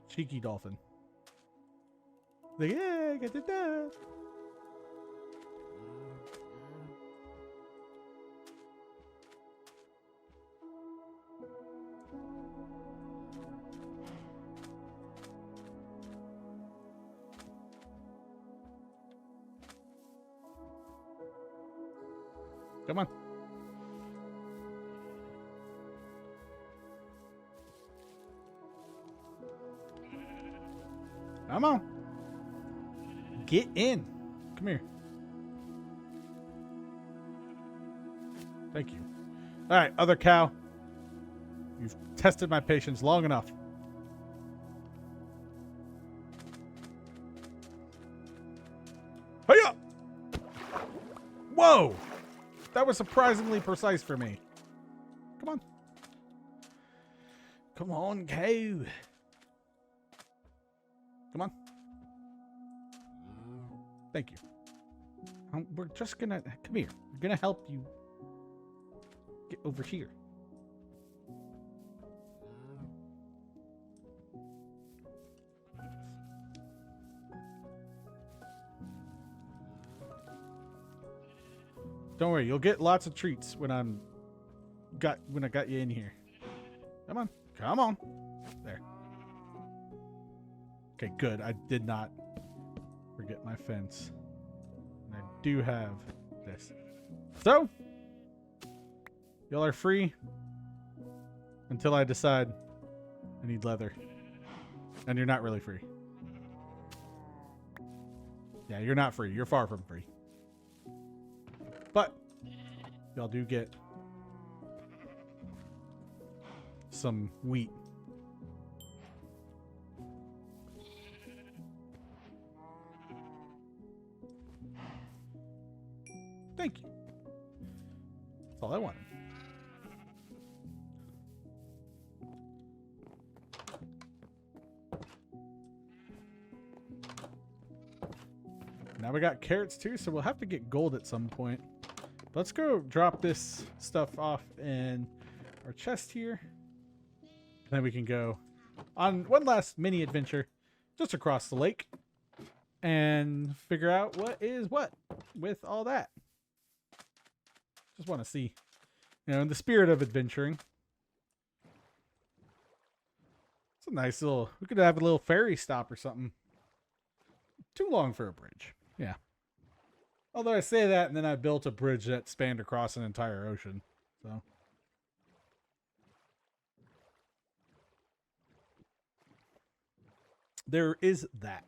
Cheeky dolphin. Like, yeah, I got the dog. Come on. Come on. Get in. Come here. Thank you. All right, other cow. You've tested my patience long enough. Hiya! Whoa! That was surprisingly precise for me. Come on. Come on, cow. Come on. Thank you. We're just gonna... Come here. We're gonna help you get over here. Don't worry, you'll get lots of treats when I got you in here. Come on. Come on. There. Okay, good. I did not forget my fence. And I do have this. So, y'all are free until I decide I need leather. And you're not really free. Yeah, you're not free. You're far from free. But y'all do get some wheat. Thank you. That's all I wanted. Now we got carrots too, so we'll have to get gold at some point. Let's go drop this stuff off in our chest here. And then we can go on one last mini adventure just across the lake and figure out what is what with all that. Just want to see, you know, in the spirit of adventuring. It's a nice little, we could have a little ferry stop or something. Too long for a bridge. Yeah. Although I say that, and then I built a bridge that spanned across an entire ocean. So. There is that.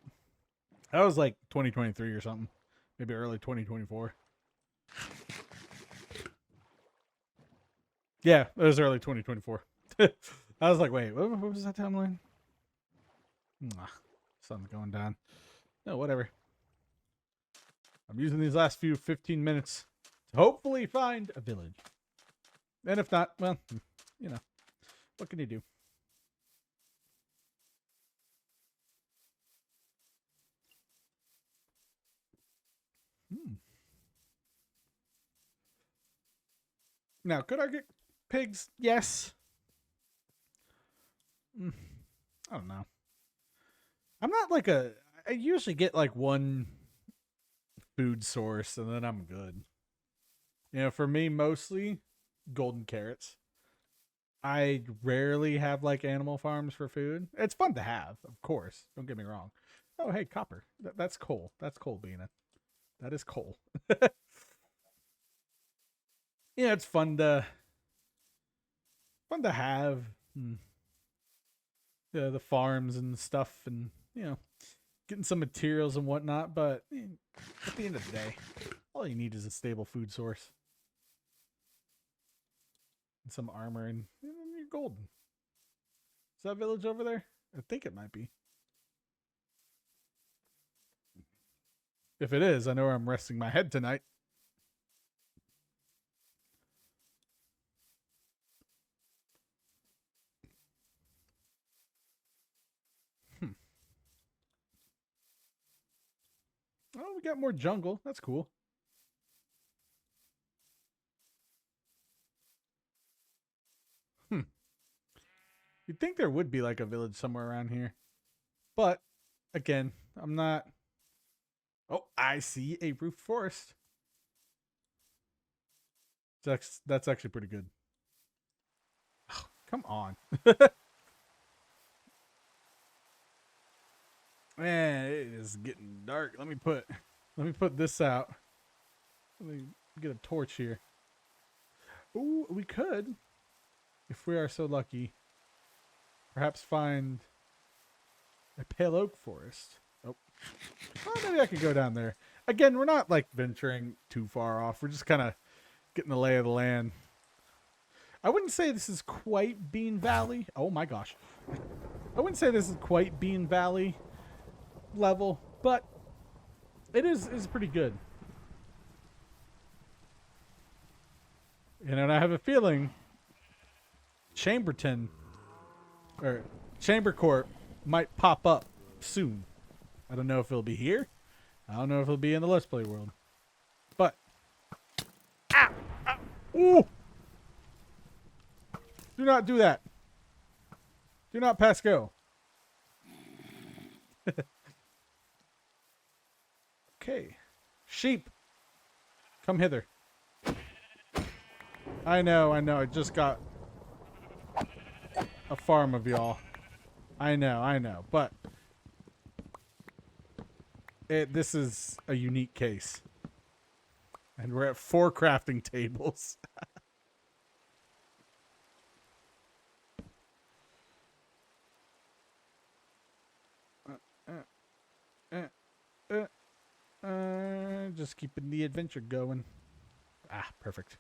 That was like 2023 or something. Maybe early 2024. Yeah, it was early 2024. I was like, wait, what was that timeline? Sun's going down. No, whatever. I'm using these last 15 minutes to hopefully find a village. And if not, well, you know, what can you do? Now, could I get pigs? Yes. I don't know. I'm not like I usually get like one food source and then I'm good. You know, for me, mostly golden carrots. I rarely have like animal farms for food. It's fun to have, of course. Don't get me wrong. Oh, hey, copper. That's coal. That's coal, Bina. That is coal. Yeah, it's fun to have the farms and stuff, and you know, getting some materials and whatnot. But at the end of the day, all you need is a stable food source and some armor, and you're golden. Is that village over there? I think it might be. If it is, I know where I'm resting my head tonight. Oh, we got more jungle. That's cool. You'd think there would be like a village somewhere around here. But, again, I'm not... Oh, I see a roofed forest. That's actually pretty good. Oh, come on. Man, it is getting dark. Let me put this out. Let me get a torch here. Ooh, we could, if we are so lucky, perhaps find a pale oak forest. Oh, well, maybe I could go down there. Again, we're not like venturing too far off. We're just kind of getting the lay of the land. I wouldn't say this is quite Bean Valley. Oh my gosh. I wouldn't say this is quite Bean Valley level, but it is pretty good. And I have a feeling Chamberton or Chamber Court might pop up soon. I don't know if it'll be here. I don't know if it'll be in the Let's Play world. But ooh! Do not do that. Do not pass go. Okay. Sheep. Come hither. I know. I just got a farm of y'all. I know. But this is a unique case. And we're at 4 crafting tables. Just keeping the adventure going. Ah, perfect.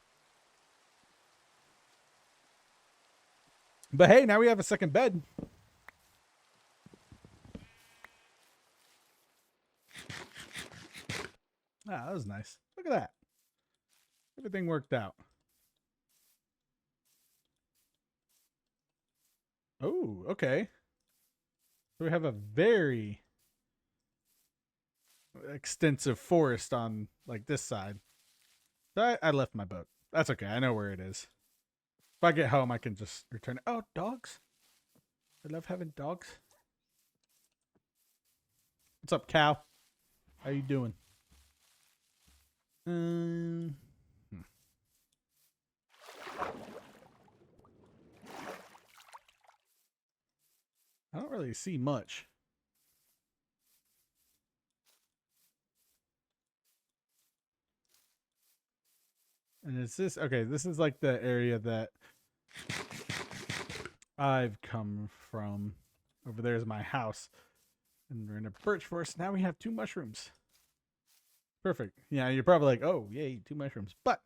But hey, now we have a second bed. Ah, that was nice. Look at that. Everything worked out. Oh, okay. So we have a very extensive forest on like this side. So I left my boat. That's okay. I know where it is. If I get home, I can just return it. Oh, dogs. I love having dogs. What's up, cow? How you doing? I don't really see much. And is this okay? This is like the area that I've come from. Over there is my house. And we're in a birch forest. Now we have 2 mushrooms. Perfect. Yeah, you're probably like, oh, yay, 2 mushrooms. But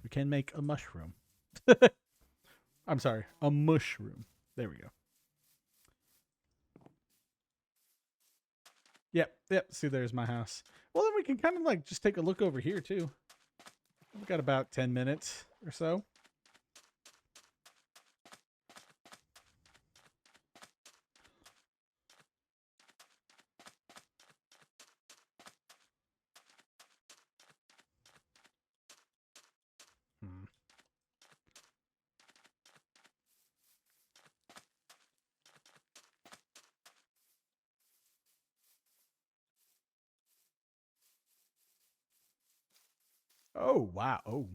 we can make a mushroom. I'm sorry, a mushroom. There we go. Yep. See, there's my house. Well, then we can kind of like just take a look over here too. We've got about 10 minutes or so. Oh, wow. Oh.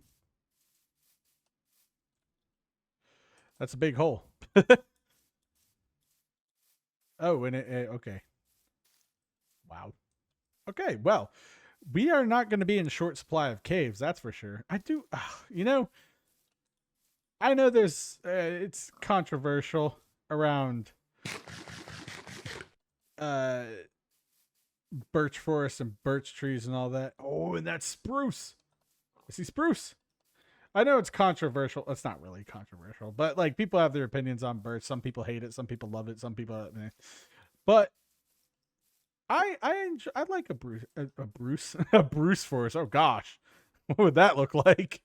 That's a big hole. Oh, and okay. Wow. Okay, well, we are not going to be in short supply of caves, that's for sure. I know there's, it's controversial around birch forest and birch trees and all that. Oh, and that's spruce. I see spruce. I know it's controversial. It's not really controversial, but like people have their opinions on birch. Some people hate it. Some people love it. Some people, but I like a Bruce forest. Oh gosh, what would that look like?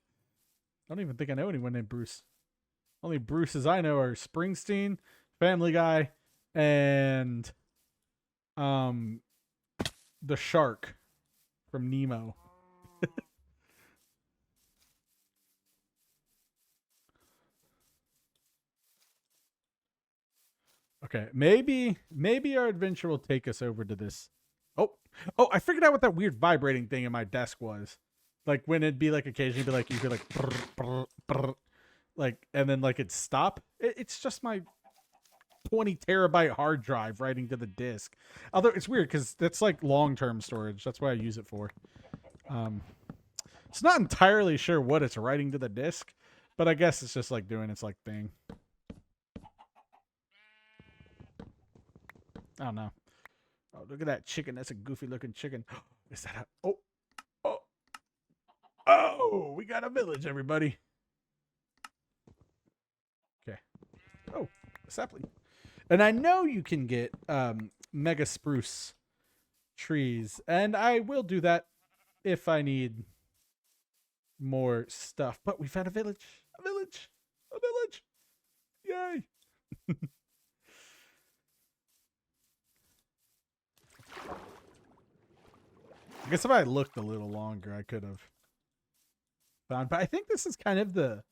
I don't even think I know anyone named Bruce. Only Bruces I know are Springsteen, Family Guy, and the shark from Nemo. Okay, maybe our adventure will take us over to this. Oh, I figured out what that weird vibrating thing in my desk was. Like when it'd be like occasionally be like you could like brr, brr, brr, like and then like it'd stop. It's just my 20 terabyte hard drive writing to the disk. Although it's weird because that's like long-term storage. That's what I use it for. It's not entirely sure what it's writing to the disk, but I guess it's just like doing its like thing. I don't know. Oh, look at that chicken. That's a goofy looking chicken. Is that a... Oh, we got a village, everybody. Okay. Oh, a sapling. And I know you can get mega spruce trees, and I will do that if I need more stuff. But we found a village. A village. A village. Yay. I guess if I looked a little longer, I could have found. But I think this is kind of the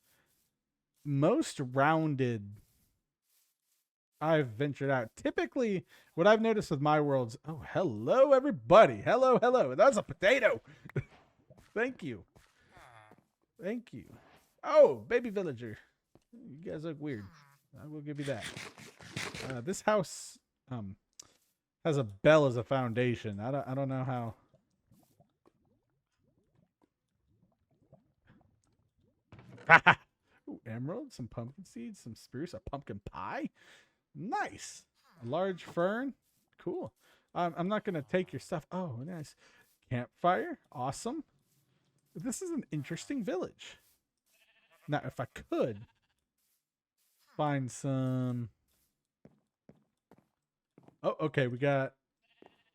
most rounded I've ventured out. Typically, what I've noticed with my worlds. Oh, hello, everybody. Hello, hello. That's a potato. Thank you. Thank you. Oh, baby villager. You guys look weird. I will give you that. This house has a bell as a foundation. I don't know how. Ooh, emerald, some pumpkin seeds, some spruce, a pumpkin pie. Nice. A large fern. Cool. I'm not gonna take your stuff. Oh, nice. Campfire. Awesome. This is an interesting village. Now, if I could find some. Oh, okay. We got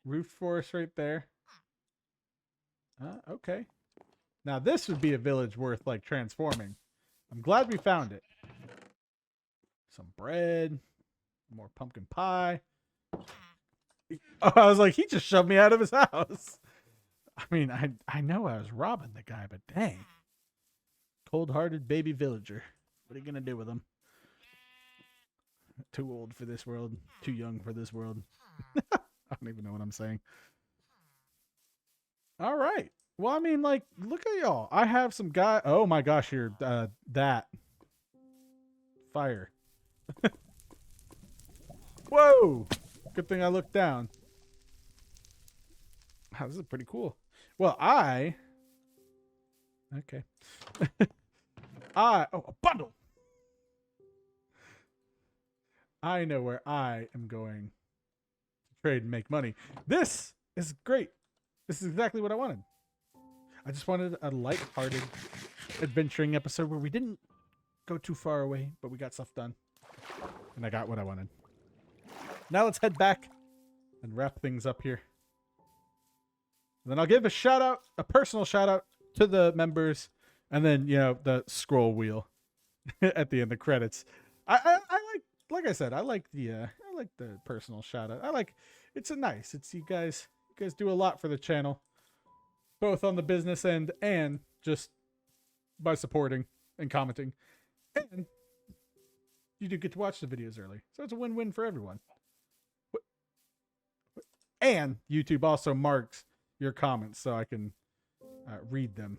roof forest right there. Okay. Now this would be a village worth like transforming. I'm glad we found it. Some bread, more pumpkin pie. Oh, I was like, he just shoved me out of his house. I mean, I know I was robbing the guy, but dang. Cold-hearted baby villager. What are you going to do with him? Too old for this world. Too young for this world. I don't even know what I'm saying. All right. Well, I mean, like, look at y'all. I have some guy. Oh my gosh, here, that fire. Whoa! Good thing I looked down. Wow, this is pretty cool. Well, okay. Oh, a bundle. I know where I am going to trade and make money. This is great. This is exactly what I wanted. I just wanted a light-hearted adventuring episode where we didn't go too far away, but we got stuff done. And I got what I wanted. Now let's head back and wrap things up here. And then I'll give a shout out, a personal shout out to the members, and then, you know, the scroll wheel at the end, the credits. I like I said, I like the personal shout out. It's you guys do a lot for the channel, both on the business end and just by supporting and commenting. And you do get to watch the videos early. So it's a win-win for everyone. And YouTube also marks your comments so I can read them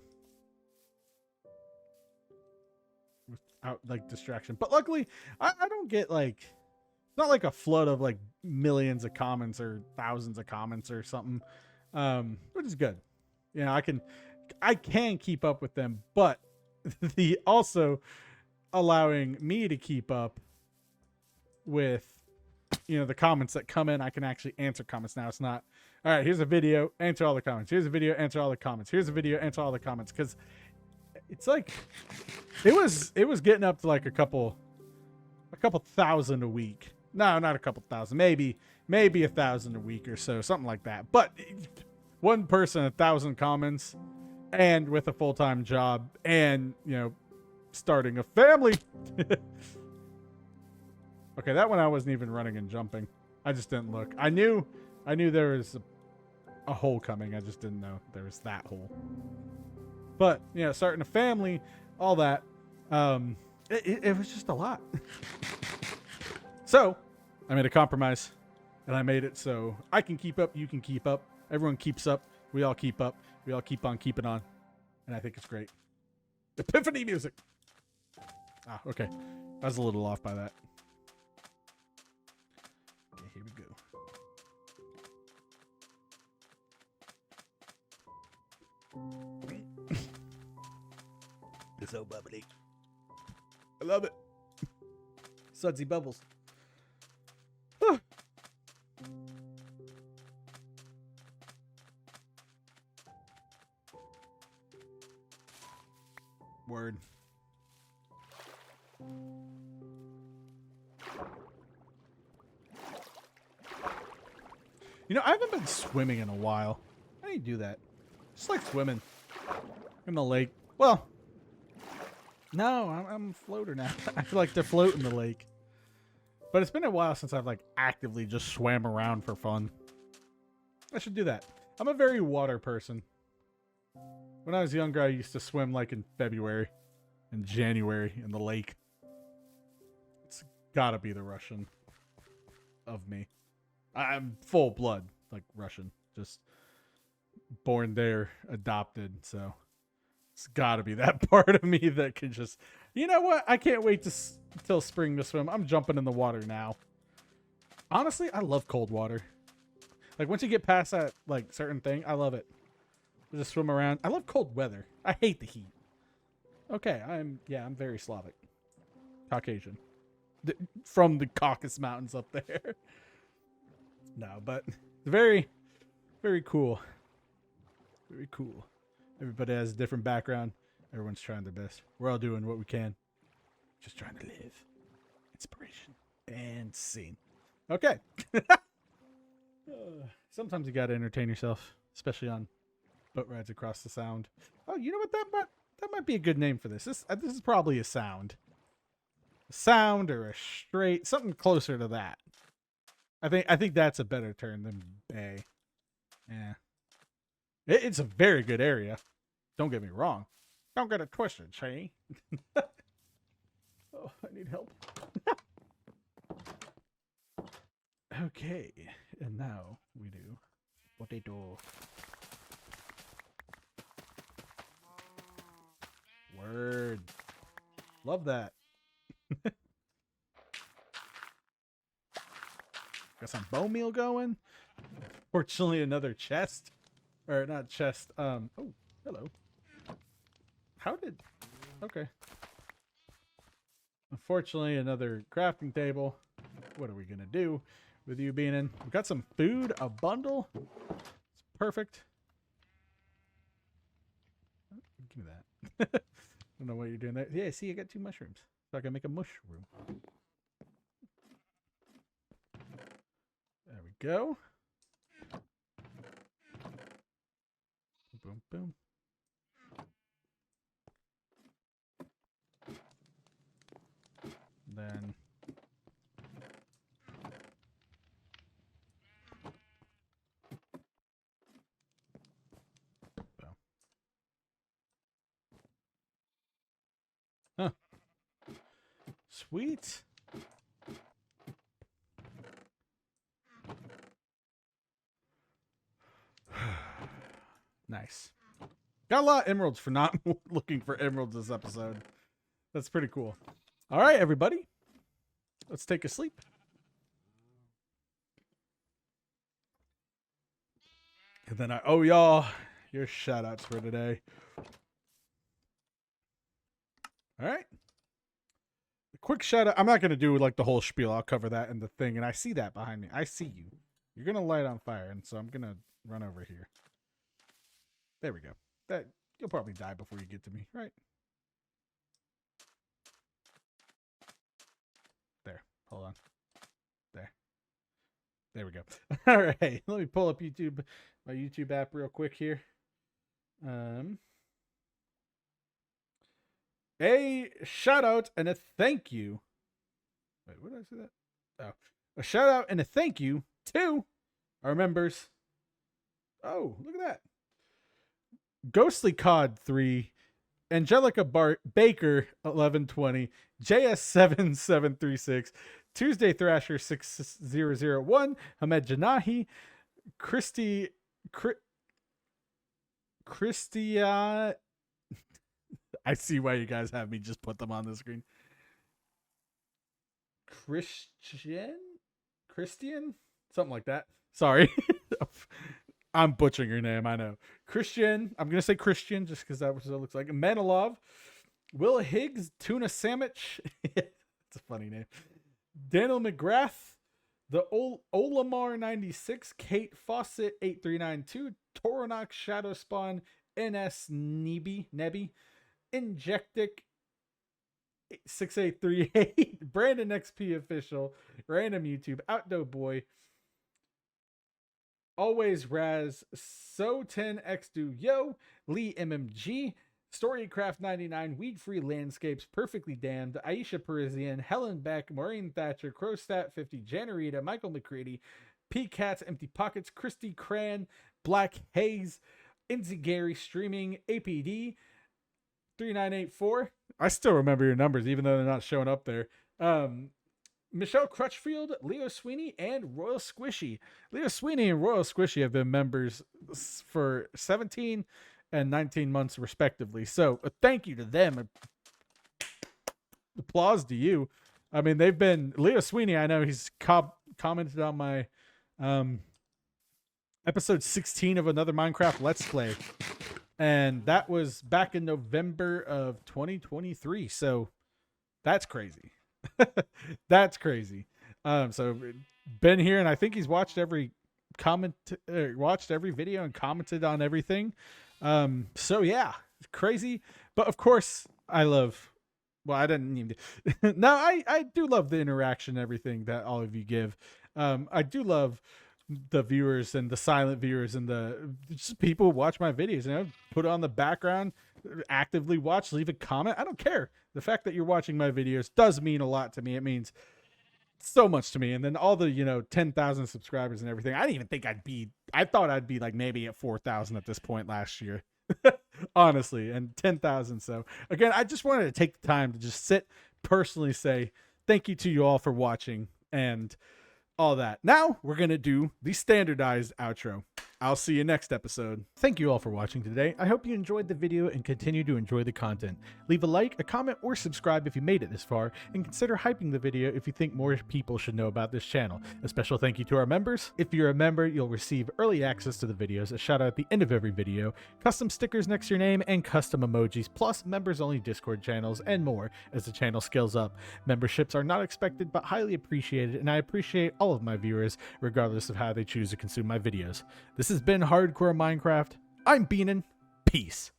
without like distraction. But luckily, I don't get like, it's not like a flood of like millions of comments or thousands of comments or something, which is good. You know, I can keep up with them, but the also allowing me to keep up with, you know, the comments that come in. I can actually answer comments now. It's not, all right, here's a video, answer all the comments. Here's a video, answer all the comments. Here's a video, answer all the comments. Because it's like, it was getting up to like a couple thousand a week. No, not a couple thousand. Maybe 1,000 a week or so, something like that. But one person, 1,000 comments, and with a full-time job, and, you know, starting a family. Okay, that one I wasn't even running and jumping. I just didn't look. I knew there was a hole coming. I just didn't know there was that hole. But, you know, starting a family, all that, it was just a lot. So, I made a compromise, and I made it so I can keep up, you can keep up, everyone keeps up, we all keep up, we all keep on keeping on, and I think it's great. Epiphany music! Ah, okay. I was a little off by that. Okay, here we go. It's so bubbly. I love it. Sudsy bubbles. Word. You know, I haven't been swimming in a while. How do you do that? Just like swimming in the lake. Well, no, I'm a floater now. I feel like to float in the lake. But it's been a while since I've like actively just swam around for fun. I should do that. I'm a very water person. When I was younger, I used to swim like in February and January in the lake. It's gotta be the Russian of me. I'm full blood, like Russian. Just born there, adopted. So it's gotta be that part of me that can just, you know what? I can't wait till spring to swim. I'm jumping in the water now. Honestly, I love cold water. Like once you get past that like certain thing, I love it. Just swim around. I love cold weather. I hate the heat. Okay, I'm very Slavic. Caucasian. From the Caucasus Mountains up there. No, but very, very cool. Very cool. Everybody has a different background. Everyone's trying their best. We're all doing what we can. Just trying to live. Inspiration. And scene. Okay. Sometimes you gotta entertain yourself, especially on boat rides across the sound. Oh, you know what? That might be a good name for this. This is probably a sound. A sound or a strait, something closer to that. I think that's a better term than bay. Yeah. It's a very good area. Don't get me wrong. Don't get it twisted, Che. Oh, I need help. Okay, and now we do potato. Word. Love that. Got some bone meal going. Fortunately, another chest. Or not chest. Oh, hello. How did... Okay. Unfortunately, another crafting table. What are we going to do with you being in? We got some food, a bundle. It's perfect. Give me that. I don't know what you're doing there. Yeah, see, I got 2 mushrooms. So I can make a mushroom. There we go. Boom, boom. Then boom. Huh. Sweet. Nice. Got a lot of emeralds for not looking for emeralds this episode. That's pretty cool. All right, everybody. Let's take a sleep. And then I owe y'all your shout outs for today. All right. A quick shout out. I'm not going to do like the whole spiel. I'll cover that in the thing. And I see that behind me. I see you. You're going to light on fire. And so I'm going to run over here. There we go. That you'll probably die before you get to me, right? There. Hold on. There. There we go. All right. Let me pull up my YouTube app real quick here. A shout out and a thank you. Wait, what did I say that? Oh, a shout out and a thank you to our members. Oh, look at that. Ghostly Cod 3, Angelica Baker 1120, JS7736, Tuesday Thrasher 6001, Hamed Janahi, Christia. I see why you guys have me just put them on the screen. Christian? Something like that. Sorry. I'm butchering your name, I know. Christian. I'm going to say Christian just because that's what it looks like. Manilov. Will Higgs. Tuna Sandwich. It's a funny name. Daniel McGrath. The Olamar 96. Kate Fawcett 8392. Toronok Shadow Spawn. NS Nebi. Injectic 6838. Brandon XP Official. Random YouTube. Outdo Boy. Always Raz, So10 Xdo Yo, Lee MMG, Storycraft 99, Weed Free Landscapes, Perfectly Damned, Aisha Parisian, Helen Beck, Maureen Thatcher, Crowstat 50, Janarita, Michael McCready, P Cats, Empty Pockets, Christy Cran, Black Haze, Inzy Gary Streaming, APD 3984. I still remember your numbers, even though they're not showing up there. Michelle Crutchfield, Leo Sweeney, and Royal Squishy. Leo Sweeney and Royal Squishy have been members for 17 and 19 months, respectively. So thank you to them. Applause to you. I mean, they've been Leo Sweeney. I know he's commented on my episode 16 of another Minecraft Let's Play, and that was back in November of 2023. So that's crazy. That's crazy. So been here, and I think he's watched every watched every video and commented on everything. So yeah, crazy. But of course, I didn't need to. No, I do love the interaction and everything that all of you give. I do love the viewers and the silent viewers and the just people who watch my videos, put it on the background, actively watch, leave a comment. I don't care. The fact that you're watching my videos does mean a lot to me. It means so much to me. And then all the 10,000 subscribers and everything, I didn't even think I thought I'd be like maybe at 4,000 at this point last year. Honestly, and 10,000. So again, I just wanted to take the time to just personally say thank you to you all for watching and all that. Now we're going to do the standardized outro. I'll see you next episode. Thank you all for watching today. I hope you enjoyed the video and continue to enjoy the content. Leave a like, a comment, or subscribe if you made it this far, and consider hyping the video if you think more people should know about this channel. A special thank you to our members. If you're a member, you'll receive early access to the videos, a shout out at the end of every video, custom stickers next to your name, and custom emojis, plus members-only Discord channels, and more as the channel scales up. Memberships are not expected but highly appreciated, and I appreciate all of my viewers, regardless of how they choose to consume my videos. This has been Hardcore Minecraft. I'm Beanin. Peace.